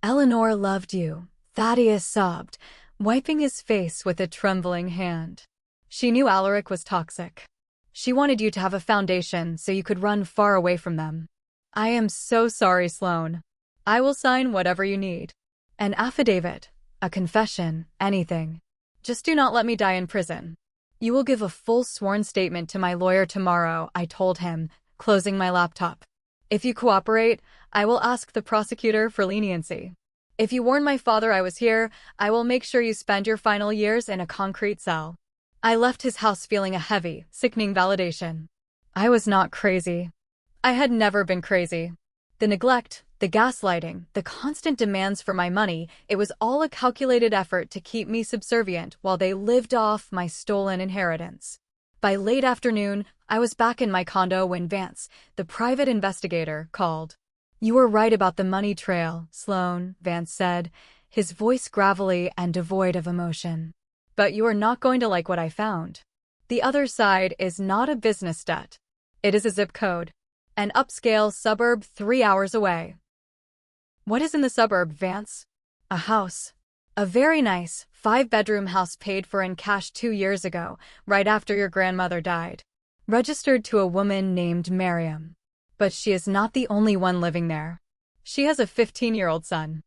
Eleanor loved you, Thaddeus sobbed, wiping his face with a trembling hand. She knew Alaric was toxic. She wanted you to have a foundation so you could run far away from them. I am so sorry, Sloane. I will sign whatever you need. An affidavit, a confession, anything. Just do not let me die in prison. You will give a full sworn statement to my lawyer tomorrow, I told him, closing my laptop. If you cooperate, I will ask the prosecutor for leniency. If you warn my father I was here, I will make sure you spend your final years in a concrete cell. I left his house feeling a heavy, sickening validation. I was not crazy. I had never been crazy. The neglect, the gaslighting, the constant demands for my money, it was all a calculated effort to keep me subservient while they lived off my stolen inheritance. By late afternoon, I was back in my condo when Vance, the private investigator, called. You were right about the money trail, Sloane, Vance said, his voice gravelly and devoid of emotion. But you are not going to like what I found. The other side is not a business debt. It is a zip code. An upscale suburb 3 hours away. What is in the suburb, Vance? A house. A very nice, 5-bedroom house paid for in cash 2 years ago, right after your grandmother died. Registered to a woman named Miriam. But she is not the only one living there. She has a 15-year-old son.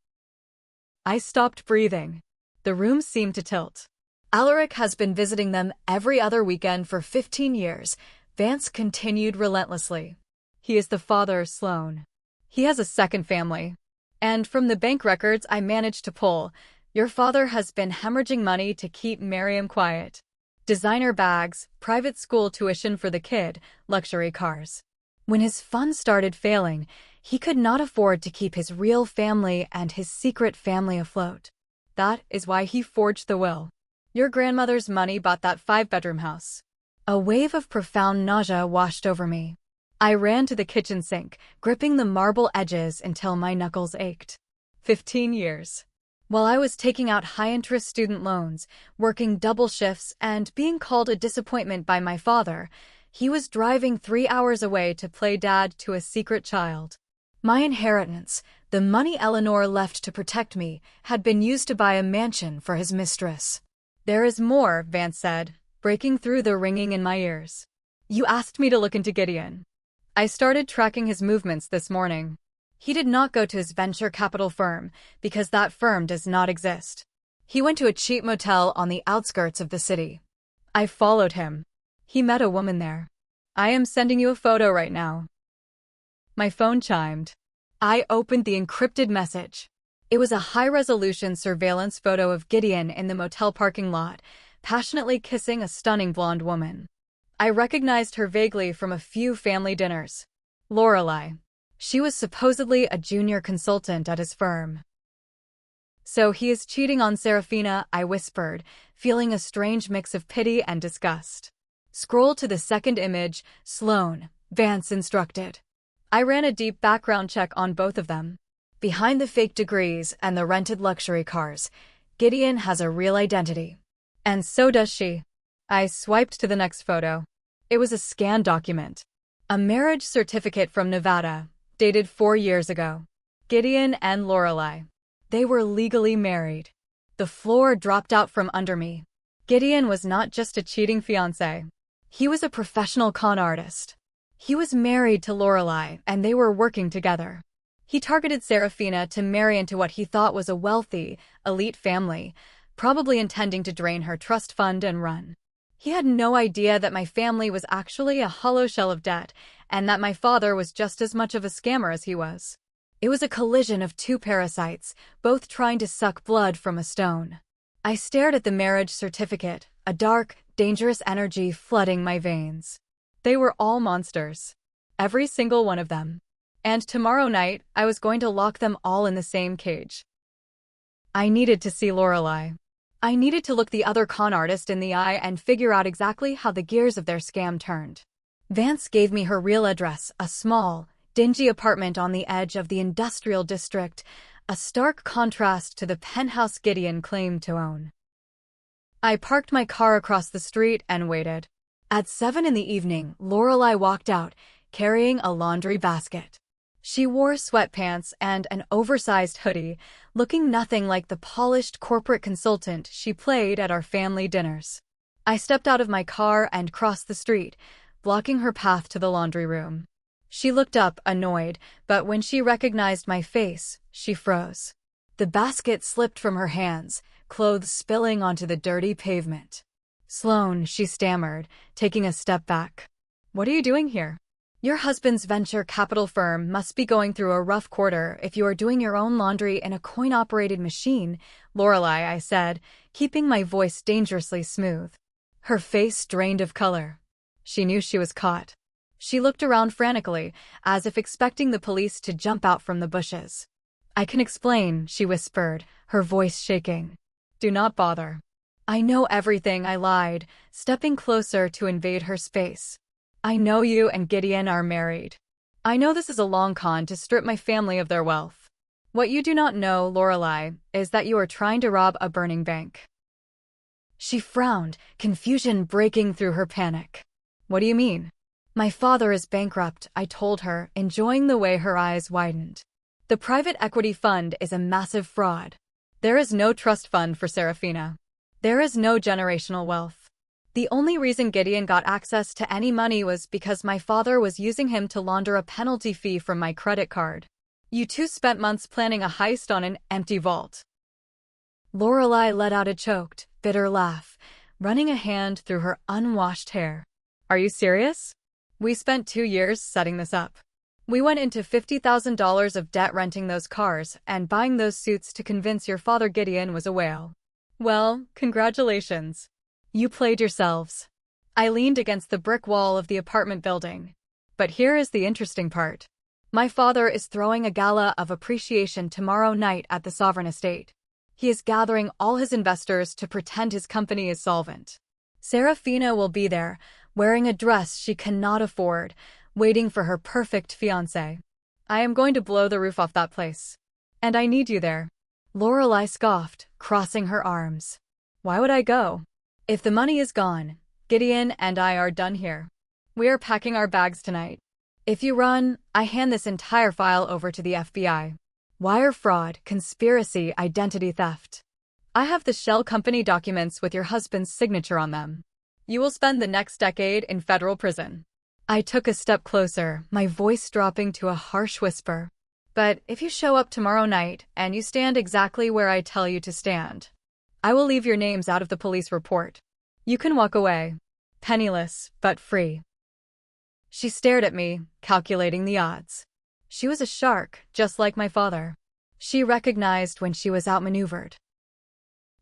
I stopped breathing. The room seemed to tilt. Alaric has been visiting them every other weekend for 15 years, Vance continued relentlessly. He is the father, Sloane. He has a second family. And from the bank records I managed to pull, your father has been hemorrhaging money to keep Miriam quiet. Designer bags, private school tuition for the kid, luxury cars. When his fund started failing, he could not afford to keep his real family and his secret family afloat. That is why he forged the will. Your grandmother's money bought that 5-bedroom house. A wave of profound nausea washed over me. I ran to the kitchen sink, gripping the marble edges until my knuckles ached. 15 years. While I was taking out high-interest student loans, working double shifts, and being called a disappointment by my father, he was driving 3 hours away to play dad to a secret child. My inheritance, the money Eleanor left to protect me, had been used to buy a mansion for his mistress. There is more, Vance said, breaking through the ringing in my ears. You asked me to look into Gideon. I started tracking his movements this morning. He did not go to his venture capital firm, because that firm does not exist. He went to a cheap motel on the outskirts of the city. I followed him. He met a woman there. I am sending you a photo right now. My phone chimed. I opened the encrypted message. It was a high-resolution surveillance photo of Gideon in the motel parking lot, passionately kissing a stunning blonde woman. I recognized her vaguely from a few family dinners. Lorelei. She was supposedly a junior consultant at his firm. So he is cheating on Serafina, I whispered, feeling a strange mix of pity and disgust. Scroll to the second image, Sloane, Vance instructed. I ran a deep background check on both of them. Behind the fake degrees and the rented luxury cars, Gideon has a real identity. And so does she. I swiped to the next photo. It was a scanned document. A marriage certificate from Nevada, dated 4 years ago. Gideon and Lorelei. They were legally married. The floor dropped out from under me. Gideon was not just a cheating fiancé. He was a professional con artist. He was married to Lorelei, and they were working together. He targeted Serafina to marry into what he thought was a wealthy, elite family, probably intending to drain her trust fund and run. He had no idea that my family was actually a hollow shell of debt, and that my father was just as much of a scammer as he was. It was a collision of two parasites, both trying to suck blood from a stone. I stared at the marriage certificate, a dark, dangerous energy flooding my veins. They were all monsters. Every single one of them. And tomorrow night, I was going to lock them all in the same cage. I needed to see Lorelei. I needed to look the other con artist in the eye and figure out exactly how the gears of their scam turned. Vance gave me her real address, a small, dingy apartment on the edge of the industrial district, a stark contrast to the penthouse Gideon claimed to own. I parked my car across the street and waited. At 7 in the evening, Lorelei walked out, carrying a laundry basket. She wore sweatpants and an oversized hoodie, looking nothing like the polished corporate consultant she played at our family dinners. I stepped out of my car and crossed the street, blocking her path to the laundry room. She looked up, annoyed, but when she recognized my face, she froze. The basket slipped from her hands, clothes spilling onto the dirty pavement. Sloane, she stammered, taking a step back. What are you doing here? Your husband's venture capital firm must be going through a rough quarter if you are doing your own laundry in a coin-operated machine, Lorelei, I said, keeping my voice dangerously smooth. Her face drained of color. She knew she was caught. She looked around frantically, as if expecting the police to jump out from the bushes. I can explain, she whispered, her voice shaking. Do not bother. I know everything, I lied, stepping closer to invade her space. I know you and Gideon are married. I know this is a long con to strip my family of their wealth. What you do not know, Lorelei, is that you are trying to rob a burning bank. She frowned, confusion breaking through her panic. What do you mean? My father is bankrupt, I told her, enjoying the way her eyes widened. The private equity fund is a massive fraud. There is no trust fund for Serafina. There is no generational wealth. The only reason Gideon got access to any money was because my father was using him to launder a penalty fee from my credit card. You two spent months planning a heist on an empty vault. Lorelei let out a choked, bitter laugh, running a hand through her unwashed hair. Are you serious? We spent 2 years setting this up. We went into $50,000 of debt renting those cars and buying those suits to convince your father Gideon was a whale. Well, congratulations. You played yourselves. I leaned against the brick wall of the apartment building. But here is the interesting part. My father is throwing a gala of appreciation tomorrow night at the Sovereign Estate. He is gathering all his investors to pretend his company is solvent. Serafina will be there, wearing a dress she cannot afford, waiting for her perfect fiancé. I am going to blow the roof off that place. And I need you there. Lorelei scoffed, crossing her arms. Why would I go? If the money is gone, Gideon and I are done here. We are packing our bags tonight. If you run, I hand this entire file over to the FBI. Wire fraud, conspiracy, identity theft. I have the shell company documents with your husband's signature on them. You will spend the next decade in federal prison. I took a step closer, my voice dropping to a harsh whisper. But if you show up tomorrow night and you stand exactly where I tell you to stand, I will leave your names out of the police report. You can walk away, penniless but free. She stared at me, calculating the odds. She was a shark, just like my father. She recognized when she was outmaneuvered.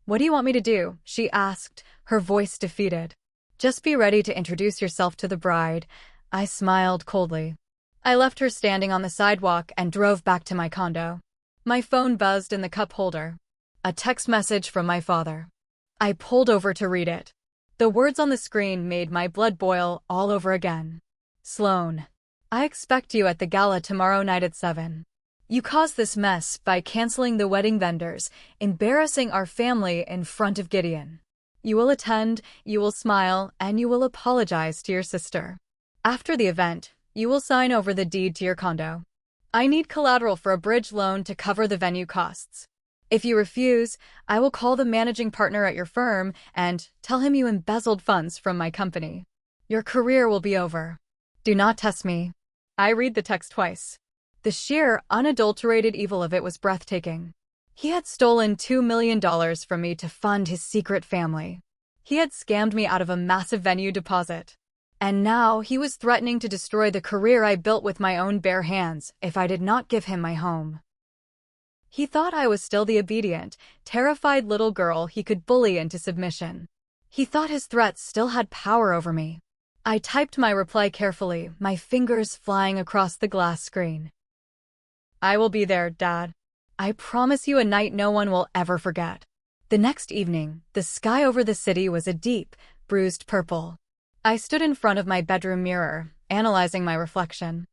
What do you want me to do? She asked, her voice defeated. Just be ready to introduce yourself to the bride. I smiled coldly. I left her standing on the sidewalk and drove back to my condo. My phone buzzed in the cup holder. A text message from my father. I pulled over to read it. The words on the screen made my blood boil all over again. Sloan, I expect you at the gala tomorrow night at 7. You caused this mess by canceling the wedding vendors, embarrassing our family in front of Gideon. You will attend, you will smile, and you will apologize to your sister. After the event, you will sign over the deed to your condo. I need collateral for a bridge loan to cover the venue costs. If you refuse, I will call the managing partner at your firm and tell him you embezzled funds from my company. Your career will be over. Do not test me. I read the text twice. The sheer, unadulterated evil of it was breathtaking. He had stolen $2 million from me to fund his secret family. He had scammed me out of a massive venue deposit. And now he was threatening to destroy the career I built with my own bare hands if I did not give him my home. He thought I was still the obedient, terrified little girl he could bully into submission. He thought his threats still had power over me. I typed my reply carefully, my fingers flying across the glass screen. I will be there, Dad. I promise you a night no one will ever forget. The next evening, the sky over the city was a deep, bruised purple. I stood in front of my bedroom mirror, analyzing my reflection.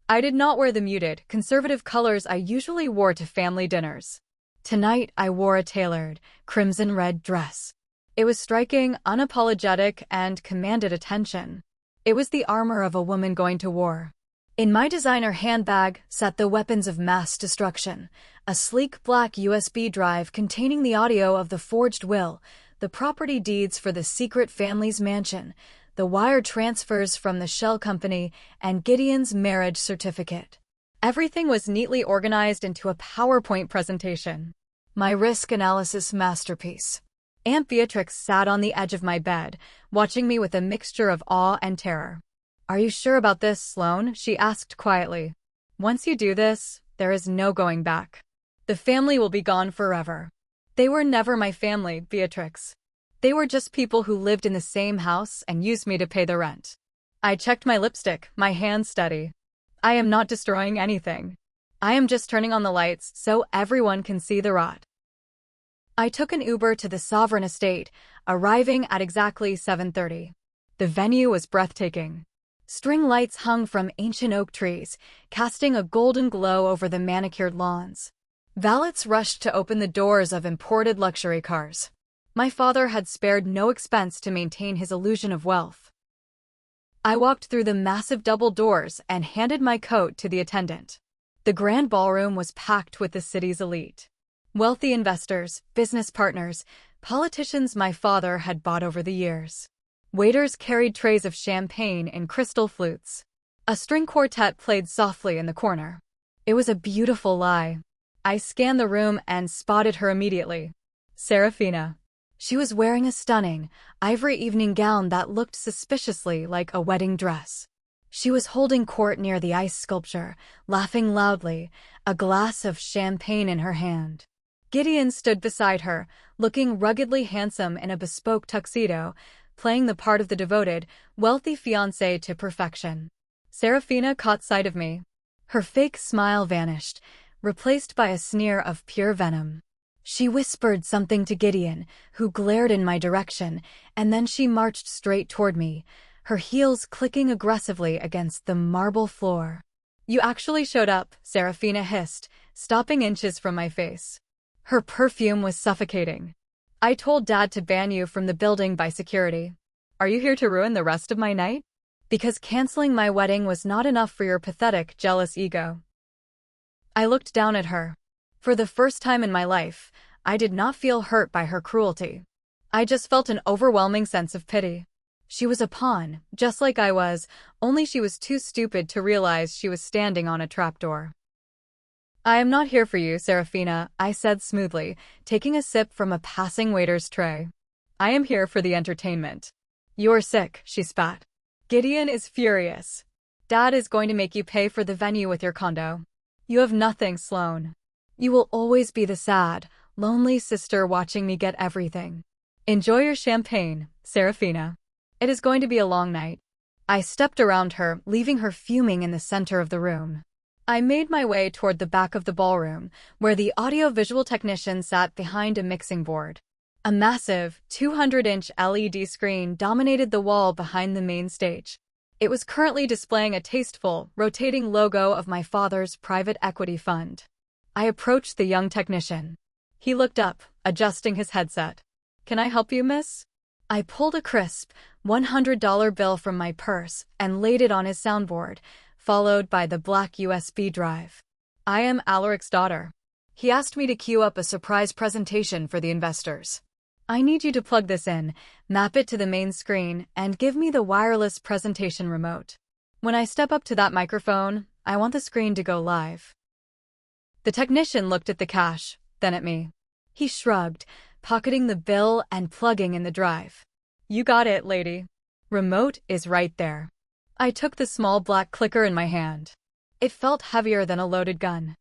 I did not wear the muted, conservative colors I usually wore to family dinners. Tonight, I wore a tailored, crimson-red dress. It was striking, unapologetic, and commanded attention. It was the armor of a woman going to war. In my designer handbag sat the weapons of mass destruction, a sleek black USB drive containing the audio of the forged will, the property deeds for the secret family's mansion, the wire transfers from the shell company, and Gideon's marriage certificate. Everything was neatly organized into a PowerPoint presentation. My risk analysis masterpiece. Aunt Beatrix sat on the edge of my bed, watching me with a mixture of awe and terror. Are you sure about this, Sloan? She asked quietly. Once you do this, there is no going back. The family will be gone forever. They were never my family, Beatrix. They were just people who lived in the same house and used me to pay the rent. I checked my lipstick, my hands steady. I am not destroying anything. I am just turning on the lights so everyone can see the rot. I took an Uber to the Sovereign Estate, arriving at exactly 7:30. The venue was breathtaking. String lights hung from ancient oak trees, casting a golden glow over the manicured lawns. Valets rushed to open the doors of imported luxury cars. My father had spared no expense to maintain his illusion of wealth. I walked through the massive double doors and handed my coat to the attendant. The grand ballroom was packed with the city's elite. Wealthy investors, business partners, politicians my father had bought over the years. Waiters carried trays of champagne in crystal flutes. A string quartet played softly in the corner. It was a beautiful lie. I scanned the room and spotted her immediately. Serafina. She was wearing a stunning, ivory evening gown that looked suspiciously like a wedding dress. She was holding court near the ice sculpture, laughing loudly, a glass of champagne in her hand. Gideon stood beside her, looking ruggedly handsome in a bespoke tuxedo, playing the part of the devoted, wealthy fiancé to perfection. Serafina caught sight of me. Her fake smile vanished, replaced by a sneer of pure venom. She whispered something to Gideon, who glared in my direction, and then she marched straight toward me, her heels clicking aggressively against the marble floor. "You actually showed up," Serafina hissed, stopping inches from my face. Her perfume was suffocating. "I told Dad to ban you from the building by security. Are you here to ruin the rest of my night? Because canceling my wedding was not enough for your pathetic, jealous ego." I looked down at her. For the first time in my life, I did not feel hurt by her cruelty. I just felt an overwhelming sense of pity. She was a pawn, just like I was, only she was too stupid to realize she was standing on a trapdoor. "I am not here for you, Serafina," I said smoothly, taking a sip from a passing waiter's tray. "I am here for the entertainment." "You're sick," she spat. "Gideon is furious. Dad is going to make you pay for the venue with your condo. You have nothing, Sloane. You will always be the sad, lonely sister watching me get everything. Enjoy your champagne, Serafina. It is going to be a long night." I stepped around her, leaving her fuming in the center of the room. I made my way toward the back of the ballroom, where the audiovisual technician sat behind a mixing board. A massive, 200-inch LED screen dominated the wall behind the main stage. It was currently displaying a tasteful, rotating logo of my father's private equity fund. I approached the young technician. He looked up, adjusting his headset. "Can I help you, miss?" I pulled a crisp, $100 bill from my purse and laid it on his soundboard, followed by the black USB drive. "I am Alaric's daughter. He asked me to queue up a surprise presentation for the investors. I need you to plug this in, map it to the main screen, and give me the wireless presentation remote. When I step up to that microphone, I want the screen to go live." The technician looked at the cash, then at me. He shrugged, pocketing the bill and plugging in the drive. "You got it, lady. Remote is right there." I took the small black clicker in my hand. It felt heavier than a loaded gun.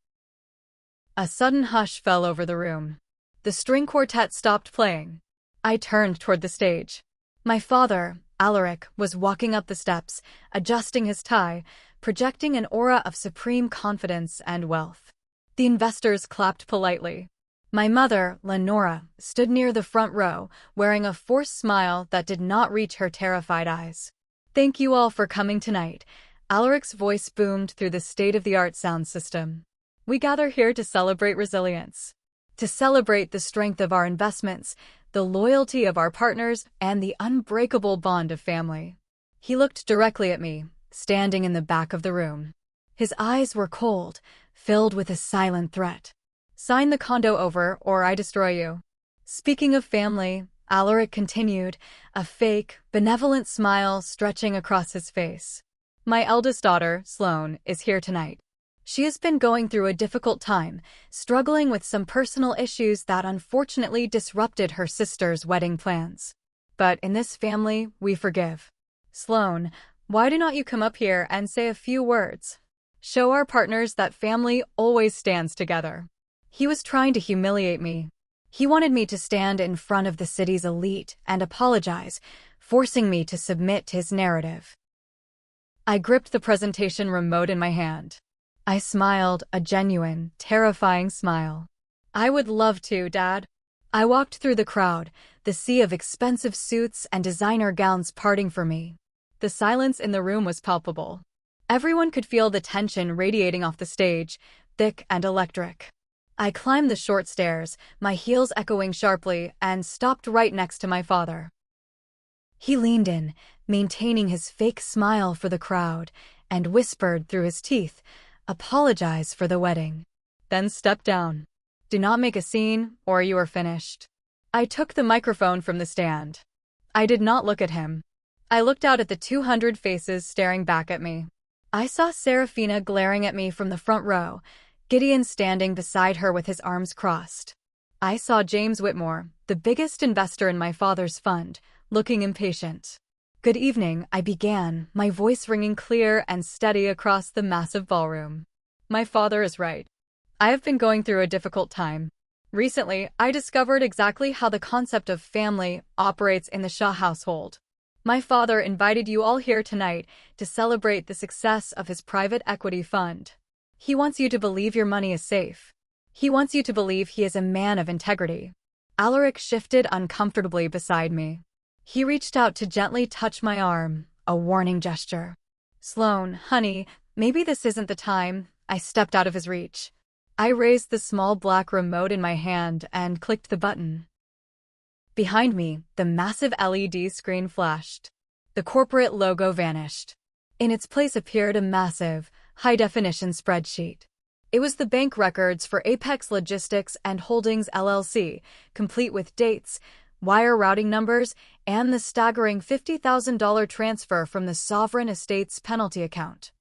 A sudden hush fell over the room. The string quartet stopped playing. I turned toward the stage. My father, Alaric, was walking up the steps, adjusting his tie, projecting an aura of supreme confidence and wealth. The investors clapped politely. My mother, Lenora, stood near the front row, wearing a forced smile that did not reach her terrified eyes. "Thank you all for coming tonight," Alaric's voice boomed through the state-of-the-art sound system. "We gather here to celebrate resilience. To celebrate the strength of our investments, the loyalty of our partners, and the unbreakable bond of family." He looked directly at me, standing in the back of the room. His eyes were cold, filled with a silent threat. "Sign the condo over, or I destroy you." "Speaking of family," Alaric continued, a fake, benevolent smile stretching across his face. "My eldest daughter, Sloane, is here tonight. She has been going through a difficult time, struggling with some personal issues that unfortunately disrupted her sister's wedding plans. But in this family, we forgive. Sloane, why do not you come up here and say a few words? Show our partners that family always stands together." He was trying to humiliate me. He wanted me to stand in front of the city's elite and apologize, forcing me to submit to his narrative. I gripped the presentation remote in my hand. I smiled, a genuine, terrifying smile. "I would love to, Dad." I walked through the crowd, the sea of expensive suits and designer gowns parting for me. The silence in the room was palpable. Everyone could feel the tension radiating off the stage, thick and electric. I climbed the short stairs, my heels echoing sharply, and stopped right next to my father. He leaned in, maintaining his fake smile for the crowd, and whispered through his teeth, "Apologize for the wedding. Then step down. Do not make a scene, or you are finished." I took the microphone from the stand. I did not look at him. I looked out at the 200 faces staring back at me. I saw Serafina glaring at me from the front row, Gideon standing beside her with his arms crossed. I saw James Whitmore, the biggest investor in my father's fund, looking impatient. "Good evening," I began, my voice ringing clear and steady across the massive ballroom. "My father is right. I have been going through a difficult time. Recently, I discovered exactly how the concept of family operates in the Shah household. My father invited you all here tonight to celebrate the success of his private equity fund. He wants you to believe your money is safe. He wants you to believe he is a man of integrity. Alaric shifted uncomfortably beside me. He reached out to gently touch my arm, a warning gesture. Sloane, honey, maybe this isn't the time. I stepped out of his reach. I raised the small black remote in my hand and clicked the button. Behind me, the massive LED screen flashed. The corporate logo vanished. In its place appeared a massive, high-definition spreadsheet. It was the bank records for Apex Logistics and Holdings LLC, complete with dates, wire routing numbers, and the staggering $50,000 transfer from the Sovereign Estates penalty account.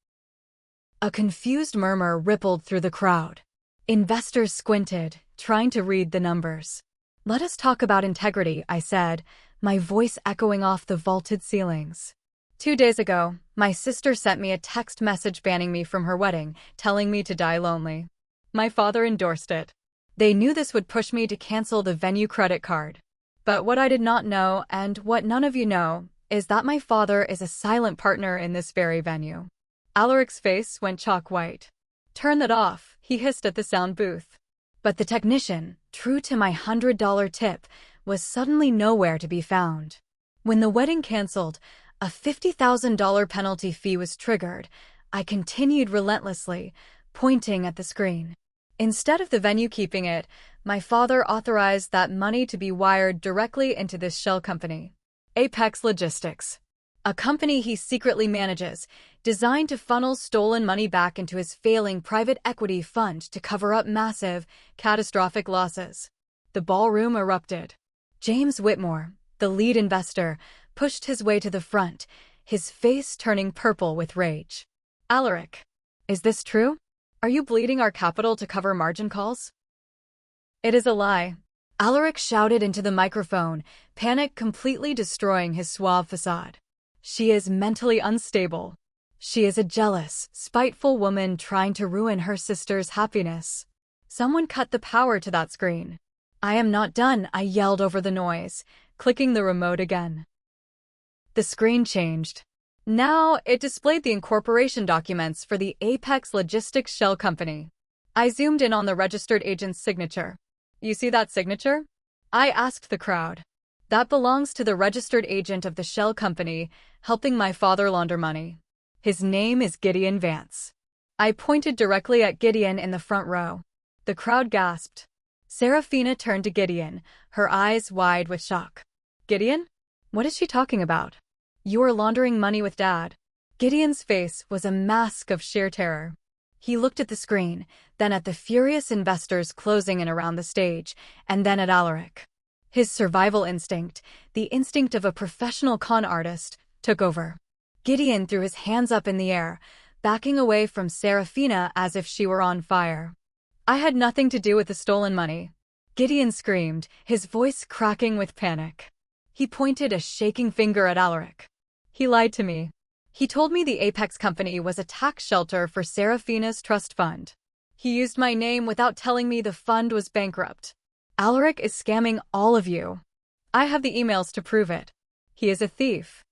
A confused murmur rippled through the crowd. Investors squinted, trying to read the numbers. "Let us talk about integrity," I said, my voice echoing off the vaulted ceilings. 2 days ago, my sister sent me a text message banning me from her wedding, telling me to die lonely. My father endorsed it. They knew this would push me to cancel the venue credit card. But what I did not know, and what none of you know, is that my father is a silent partner in this very venue. Alaric's face went chalk white. "Turn that off," he hissed at the sound booth. But the technician, true to my $100 tip, was suddenly nowhere to be found. When the wedding canceled, a $50,000 penalty fee was triggered. I continued relentlessly, pointing at the screen. Instead of the venue keeping it, my father authorized that money to be wired directly into this shell company, Apex Logistics, a company he secretly manages, designed to funnel stolen money back into his failing private equity fund to cover up massive, catastrophic losses. The ballroom erupted. James Whitmore, the lead investor, pushed his way to the front, his face turning purple with rage. "Alaric, is this true? Are you bleeding our capital to cover margin calls?" "It is a lie," Alaric shouted into the microphone, panic completely destroying his suave facade. "She is mentally unstable. She is a jealous, spiteful woman trying to ruin her sister's happiness." Someone cut the power to that screen. "I am not done," I yelled over the noise, clicking the remote again. The screen changed. Now, it displayed the incorporation documents for the Apex Logistics Shell Company. I zoomed in on the registered agent's signature. "You see that signature?" I asked the crowd. "That belongs to the registered agent of the Shell Company, helping my father launder money. His name is Gideon Vance." I pointed directly at Gideon in the front row. The crowd gasped. Serafina turned to Gideon, her eyes wide with shock. "Gideon? What is she talking about? You are laundering money with Dad." Gideon's face was a mask of sheer terror. He looked at the screen, then at the furious investors closing in around the stage, and then at Alaric. His survival instinct, the instinct of a professional con artist, took over. Gideon threw his hands up in the air, backing away from Serafina as if she were on fire. "I had nothing to do with the stolen money," Gideon screamed, his voice cracking with panic. He pointed a shaking finger at Alaric. "He lied to me. He told me the Apex Company was a tax shelter for Serafina's trust fund. He used my name without telling me the fund was bankrupt. Alaric is scamming all of you. I have the emails to prove it. He is a thief."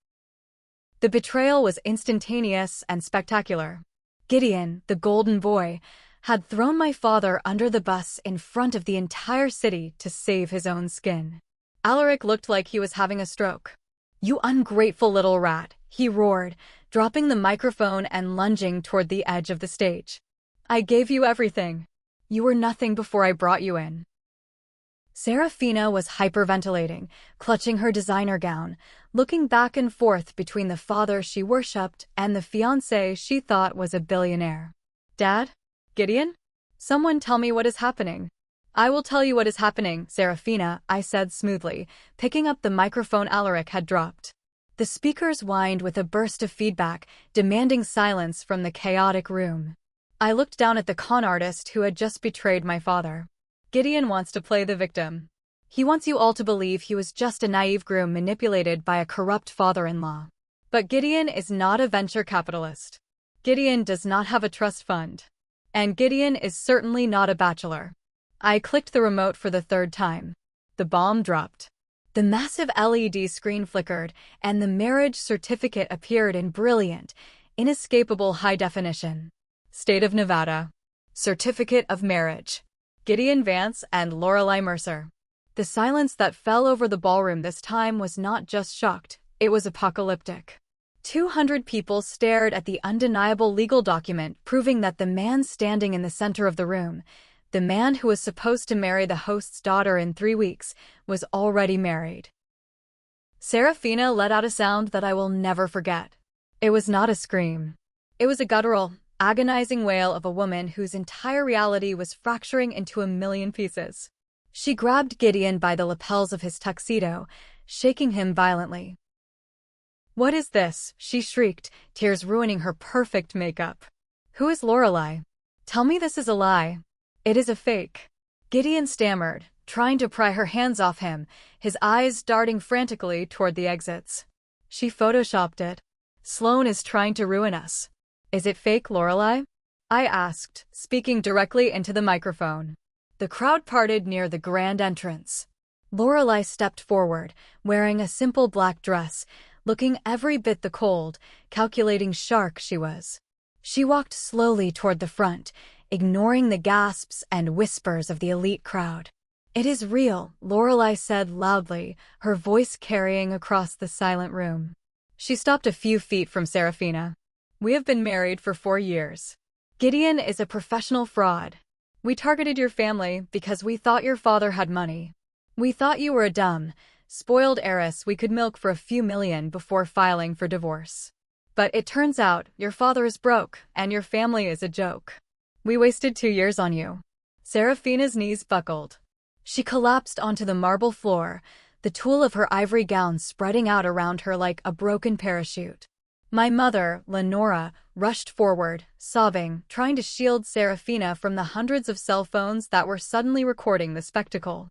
The betrayal was instantaneous and spectacular. Gideon, the golden boy, had thrown my father under the bus in front of the entire city to save his own skin. Alaric looked like he was having a stroke. "You ungrateful little rat," he roared, dropping the microphone and lunging toward the edge of the stage. "I gave you everything. You were nothing before I brought you in." Serafina was hyperventilating, clutching her designer gown, looking back and forth between the father she worshipped and the fiancé she thought was a billionaire. "Dad? Gideon? Someone tell me what is happening." "I will tell you what is happening, Serafina," I said smoothly, picking up the microphone Alaric had dropped. The speakers whined with a burst of feedback, demanding silence from the chaotic room. I looked down at the con artist who had just betrayed my father. "Gideon wants to play the victim. He wants you all to believe he was just a naive groom manipulated by a corrupt father-in-law. But Gideon is not a venture capitalist. Gideon does not have a trust fund. And Gideon is certainly not a bachelor." I clicked the remote for the third time. The bomb dropped. The massive LED screen flickered, and the marriage certificate appeared in brilliant, inescapable high definition. State of Nevada. Certificate of marriage. Gideon Vance and Lorelei Mercer. The silence that fell over the ballroom this time was not just shocked, it was apocalyptic. 200 people stared at the undeniable legal document proving that the man standing in the center of the room, the man who was supposed to marry the host's daughter in 3 weeks, was already married. Serafina let out a sound that I will never forget. It was not a scream. It was a guttural, agonizing wail of a woman whose entire reality was fracturing into a million pieces. She grabbed Gideon by the lapels of his tuxedo, shaking him violently. "What is this?" she shrieked, tears ruining her perfect makeup. "Who is Lorelei? Tell me this is a lie. It is a fake." Gideon stammered, trying to pry her hands off him, his eyes darting frantically toward the exits. "She photoshopped it. Sloan is trying to ruin us." "Is it fake, Lorelei?" I asked, speaking directly into the microphone. The crowd parted near the grand entrance. Lorelei stepped forward, wearing a simple black dress, looking every bit the cold, calculating shark she was. She walked slowly toward the front, ignoring the gasps and whispers of the elite crowd. "It is real," Lorelei said loudly, her voice carrying across the silent room. She stopped a few feet from Serafina. "We have been married for 4 years. Gideon is a professional fraud. We targeted your family because we thought your father had money. We thought you were a dumb, spoiled heiress we could milk for a few million before filing for divorce. But it turns out your father is broke and your family is a joke. We wasted 2 years on you." Serafina's knees buckled. She collapsed onto the marble floor, the tulle of her ivory gown spreading out around her like a broken parachute. My mother, Lenora, rushed forward, sobbing, trying to shield Serafina from the hundreds of cell phones that were suddenly recording the spectacle.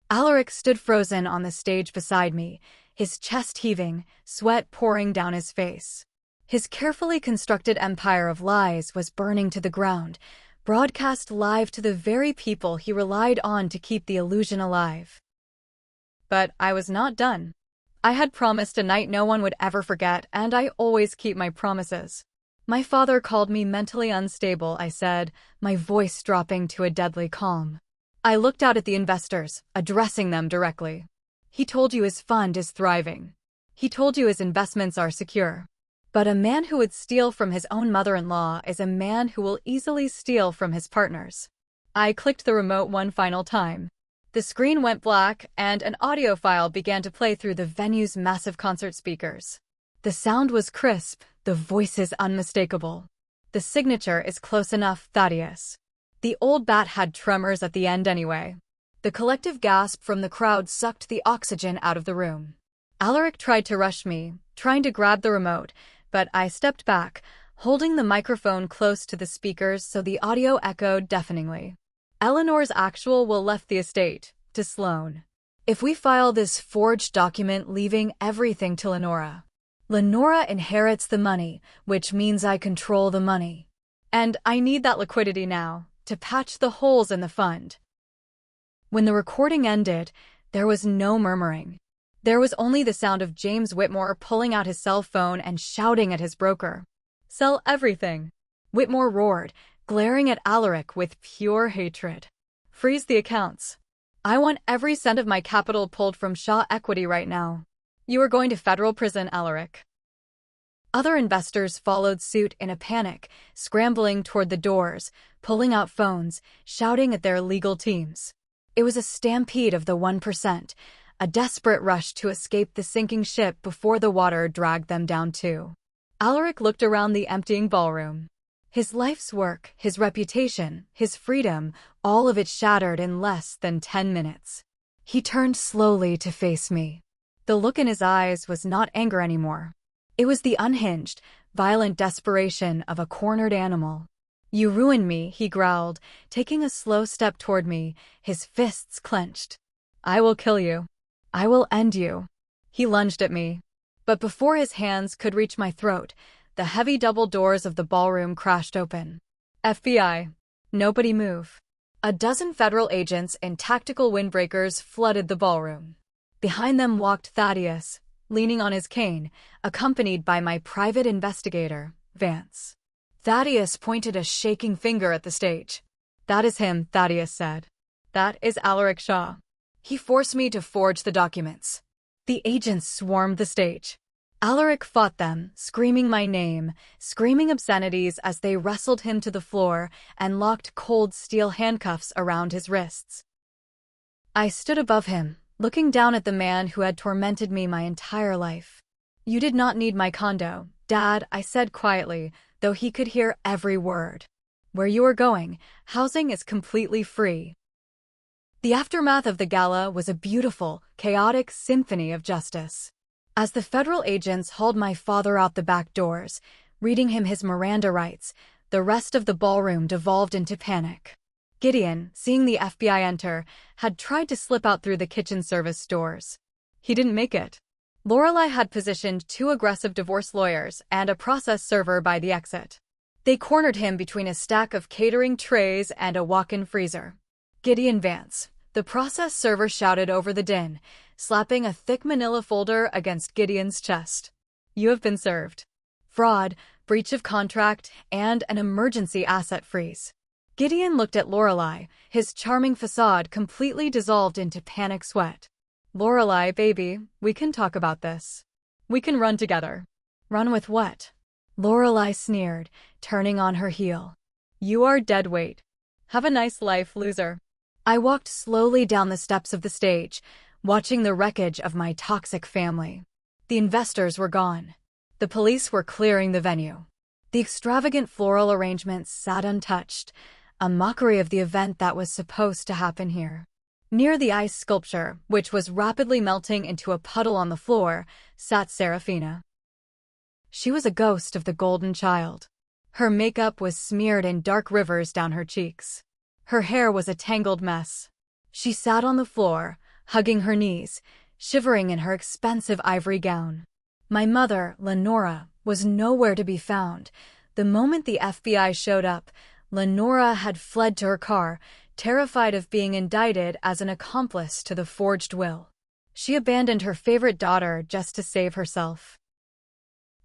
Alaric stood frozen on the stage beside me, his chest heaving, sweat pouring down his face. His carefully constructed empire of lies was burning to the ground, broadcast live to the very people he relied on to keep the illusion alive. But I was not done. I had promised a night no one would ever forget, and I always keep my promises. "My father called me mentally unstable," I said, my voice dropping to a deadly calm. I looked out at the investors, addressing them directly. "He told you his fund is thriving. He told you his investments are secure. But a man who would steal from his own mother-in-law is a man who will easily steal from his partners." I clicked the remote one final time. The screen went black, and an audio file began to play through the venue's massive concert speakers. The sound was crisp, the voices unmistakable. "The signature is close enough, Thaddeus." The old bat had tremors at the end anyway. The collective gasp from the crowd sucked the oxygen out of the room. Alaric tried to rush me, trying to grab the remote, but I stepped back, holding the microphone close to the speakers so the audio echoed deafeningly. "Eleanor's actual will left the estate, to Sloan. If we file this forged document leaving everything to Lenora. Lenora inherits the money, which means I control the money. And I need that liquidity now, to patch the holes in the fund." When the recording ended, there was no murmuring. There was only the sound of James Whitmore pulling out his cell phone and shouting at his broker. "Sell everything," Whitmore roared, glaring at Alaric with pure hatred. "Freeze the accounts. I want every cent of my capital pulled from Shaw Equity right now. You are going to federal prison, Alaric." Other investors followed suit in a panic, scrambling toward the doors, pulling out phones, shouting at their legal teams. It was a stampede of the 1%, a desperate rush to escape the sinking ship before the water dragged them down too. Alaric looked around the emptying ballroom. His life's work, his reputation, his freedom, all of it shattered in less than 10 minutes. He turned slowly to face me. The look in his eyes was not anger anymore. It was the unhinged, violent desperation of a cornered animal. "You ruined me," he growled, taking a slow step toward me, his fists clenched. "I will kill you. I will end you." He lunged at me. But before his hands could reach my throat, the heavy double doors of the ballroom crashed open. "FBI. Nobody move." A dozen federal agents in tactical windbreakers flooded the ballroom. Behind them walked Thaddeus, leaning on his cane, accompanied by my private investigator, Vance. Thaddeus pointed a shaking finger at the stage. "That is him," Thaddeus said. "That is Alaric Shaw. He forced me to forge the documents." The agents swarmed the stage. Alaric fought them, screaming my name, screaming obscenities as they wrestled him to the floor and locked cold steel handcuffs around his wrists. I stood above him, looking down at the man who had tormented me my entire life. "You did not need my condo, Dad," I said quietly, though he could hear every word. "Where you are going, housing is completely free." The aftermath of the gala was a beautiful, chaotic symphony of justice. As the federal agents hauled my father out the back doors, reading him his Miranda rights, the rest of the ballroom devolved into panic. Gideon, seeing the FBI enter, had tried to slip out through the kitchen service doors. He didn't make it. Lorelei had positioned 2 aggressive divorce lawyers and a process server by the exit. They cornered him between a stack of catering trays and a walk-in freezer. "Gideon Vance," the process server shouted over the din, slapping a thick manila folder against Gideon's chest. "You have been served. Fraud, breach of contract, and an emergency asset freeze." Gideon looked at Lorelei, his charming facade completely dissolved into panic sweat. "Lorelei, baby, we can talk about this. We can run together." "Run with what?" Lorelei sneered, turning on her heel. "You are dead weight. Have a nice life, loser." I walked slowly down the steps of the stage, watching the wreckage of my toxic family. The investors were gone. The police were clearing the venue. The extravagant floral arrangements sat untouched, a mockery of the event that was supposed to happen here. Near the ice sculpture, which was rapidly melting into a puddle on the floor, sat Serafina. She was a ghost of the golden child. Her makeup was smeared in dark rivers down her cheeks. Her hair was a tangled mess. She sat on the floor, hugging her knees, shivering in her expensive ivory gown. My mother, Lenora, was nowhere to be found. The moment the FBI showed up, Lenora had fled to her car, terrified of being indicted as an accomplice to the forged will. She abandoned her favorite daughter just to save herself.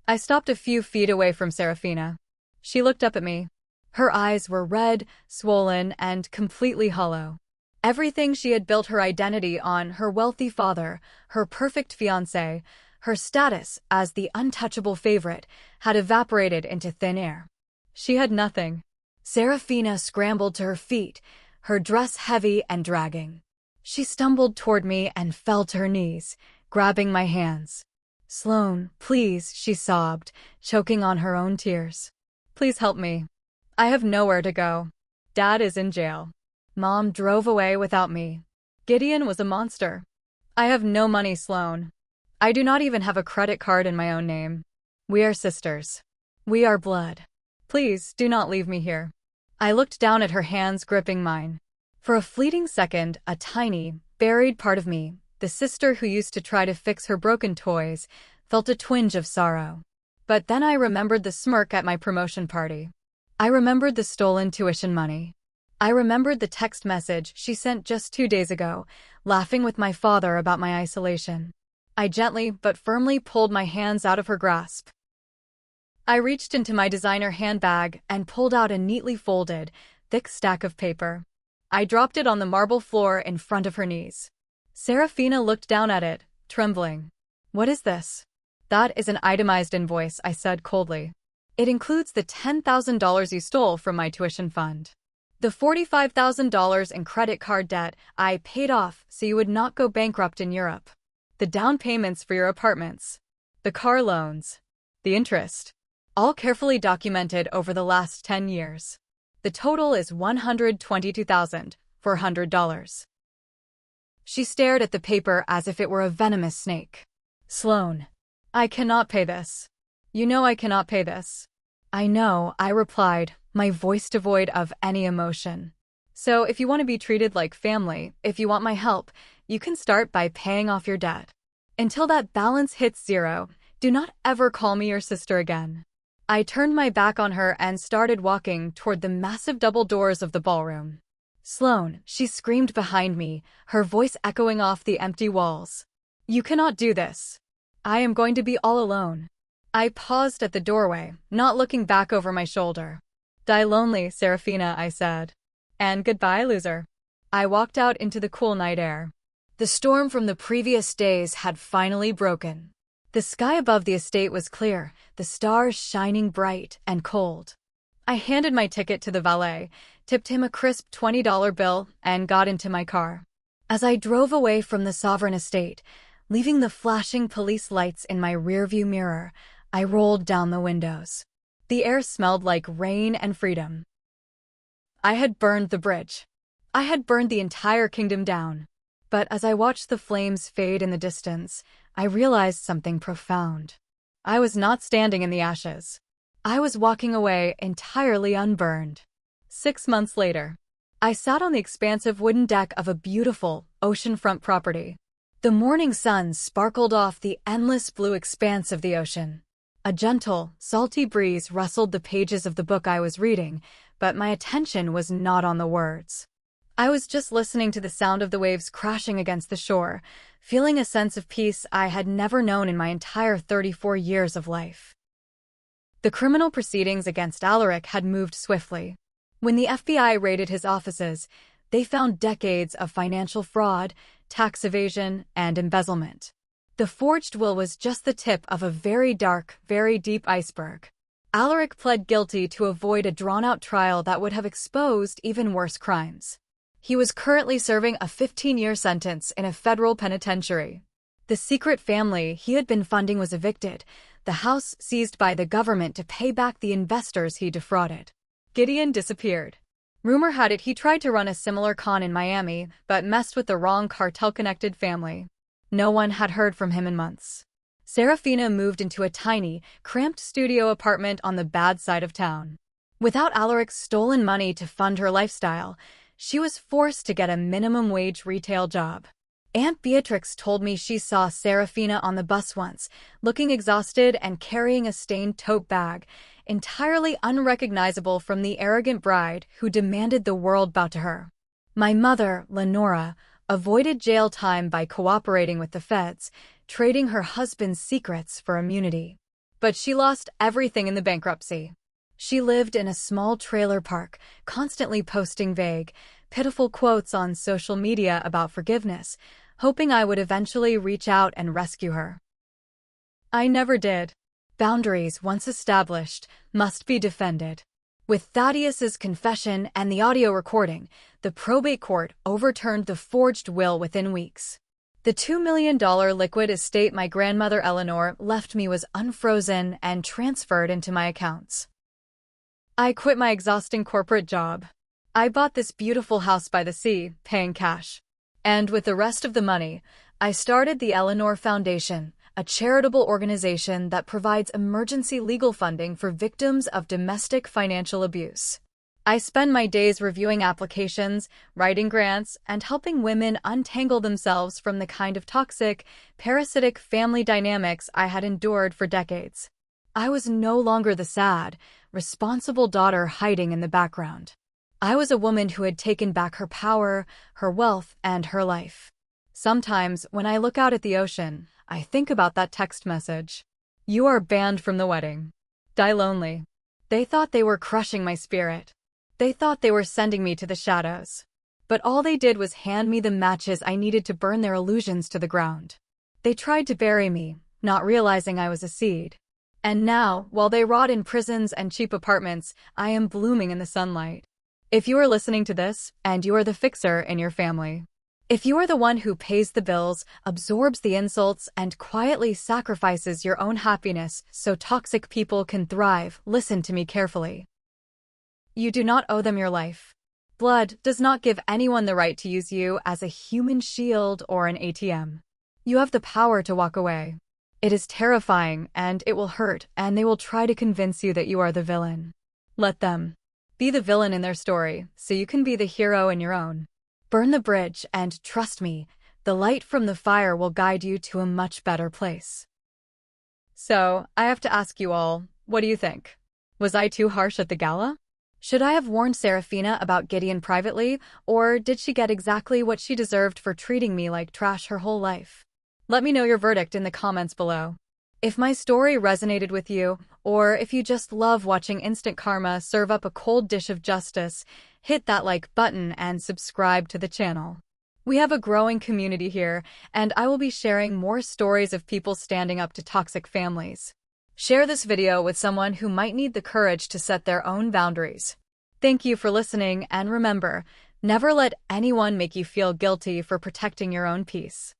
I stopped a few feet away from Serafina. She looked up at me. Her eyes were red, swollen, and completely hollow. Everything she had built her identity on, her wealthy father, her perfect fiancé, her status as the untouchable favorite, had evaporated into thin air. She had nothing. Serafina scrambled to her feet, her dress heavy and dragging. She stumbled toward me and fell to her knees, grabbing my hands. "Sloan, please," she sobbed, choking on her own tears. "Please help me. I have nowhere to go. Dad is in jail. Mom drove away without me. Gideon was a monster. I have no money, Sloan. I do not even have a credit card in my own name. We are sisters. We are blood. Please do not leave me here." I looked down at her hands gripping mine. For a fleeting second, a tiny, buried part of me, the sister who used to try to fix her broken toys, felt a twinge of sorrow. But then I remembered the smirk at my promotion party. I remembered the stolen tuition money. I remembered the text message she sent just 2 days ago, laughing with my father about my isolation. I gently but firmly pulled my hands out of her grasp. I reached into my designer handbag and pulled out a neatly folded, thick stack of paper. I dropped it on the marble floor in front of her knees. Serafina looked down at it, trembling. "What is this?" "That is an itemized invoice," I said coldly. "It includes the $10,000 you stole from my tuition fund. The $45,000 in credit card debt I paid off so you would not go bankrupt in Europe. The down payments for your apartments. The car loans. The interest. All carefully documented over the last 10 years. The total is $122,400. She stared at the paper as if it were a venomous snake. "Sloan, I cannot pay this. You know I cannot pay this." "I know," I replied, my voice devoid of any emotion. "So if you want to be treated like family, if you want my help, you can start by paying off your debt. Until that balance hits zero, do not ever call me your sister again." I turned my back on her and started walking toward the massive double doors of the ballroom. "Sloan," she screamed behind me, her voice echoing off the empty walls. You cannot do this. I am going to be all alone. I paused at the doorway, not looking back over my shoulder. Die lonely, Serafina, I said. And goodbye, loser. I walked out into the cool night air. The storm from the previous days had finally broken. The sky above the estate was clear, the stars shining bright and cold. I handed my ticket to the valet, tipped him a crisp $20 bill, and got into my car. As I drove away from the sovereign estate, leaving the flashing police lights in my rearview mirror, I rolled down the windows. The air smelled like rain and freedom. I had burned the bridge. I had burned the entire kingdom down. But as I watched the flames fade in the distance, I realized something profound. I was not standing in the ashes. I was walking away entirely unburned. 6 months later, I sat on the expansive wooden deck of a beautiful oceanfront property. The morning sun sparkled off the endless blue expanse of the ocean. A gentle, salty breeze rustled the pages of the book I was reading, but my attention was not on the words. I was just listening to the sound of the waves crashing against the shore, feeling a sense of peace I had never known in my entire 34 years of life. The criminal proceedings against Alaric had moved swiftly. When the FBI raided his offices, they found decades of financial fraud, tax evasion, and embezzlement. The forged will was just the tip of a very dark, very deep iceberg. Alaric pled guilty to avoid a drawn-out trial that would have exposed even worse crimes. He was currently serving a 15-year sentence in a federal penitentiary. The secret family he had been funding was evicted, the house seized by the government to pay back the investors he defrauded. Gideon disappeared. Rumor had it he tried to run a similar con in Miami, but messed with the wrong cartel-connected family. No one had heard from him in months. Serafina moved into a tiny, cramped studio apartment on the bad side of town. Without Alaric's stolen money to fund her lifestyle, she was forced to get a minimum-wage retail job. Aunt Beatrix told me she saw Serafina on the bus once, looking exhausted and carrying a stained tote bag, entirely unrecognizable from the arrogant bride who demanded the world bow to her. My mother, Lenora, avoided jail time by cooperating with the feds, trading her husband's secrets for immunity. But she lost everything in the bankruptcy. She lived in a small trailer park, constantly posting vague, pitiful quotes on social media about forgiveness, hoping I would eventually reach out and rescue her. I never did. Boundaries, once established, must be defended. With Thaddeus's confession and the audio recording, the probate court overturned the forged will within weeks. The $2 million liquid estate my grandmother Eleanor left me was unfrozen and transferred into my accounts. I quit my exhausting corporate job. I bought this beautiful house by the sea, paying cash. And with the rest of the money, I started the Eleanor Foundation, a charitable organization that provides emergency legal funding for victims of domestic financial abuse. I spend my days reviewing applications, writing grants, and helping women untangle themselves from the kind of toxic, parasitic family dynamics I had endured for decades. I was no longer the sad, responsible daughter hiding in the background. I was a woman who had taken back her power, her wealth, and her life. Sometimes, when I look out at the ocean, I think about that text message. You are banned from the wedding. Die lonely. They thought they were crushing my spirit. They thought they were sending me to the shadows. But all they did was hand me the matches I needed to burn their illusions to the ground. They tried to bury me, not realizing I was a seed. And now, while they rot in prisons and cheap apartments, I am blooming in the sunlight. If you are listening to this, and you are the fixer in your family, if you are the one who pays the bills, absorbs the insults, and quietly sacrifices your own happiness so toxic people can thrive, listen to me carefully. You do not owe them your life. Blood does not give anyone the right to use you as a human shield or an ATM. You have the power to walk away. It is terrifying, and it will hurt, and they will try to convince you that you are the villain. Let them. Be the villain in their story, so you can be the hero in your own. Burn the bridge, and trust me, the light from the fire will guide you to a much better place. So, I have to ask you all, what do you think? Was I too harsh at the gala? Should I have warned Serafina about Gideon privately, or did she get exactly what she deserved for treating me like trash her whole life? Let me know your verdict in the comments below. If my story resonated with you, or if you just love watching instant karma serve up a cold dish of justice, hit that like button and subscribe to the channel. We have a growing community here, and I will be sharing more stories of people standing up to toxic families. Share this video with someone who might need the courage to set their own boundaries. Thank you for listening, and remember, never let anyone make you feel guilty for protecting your own peace.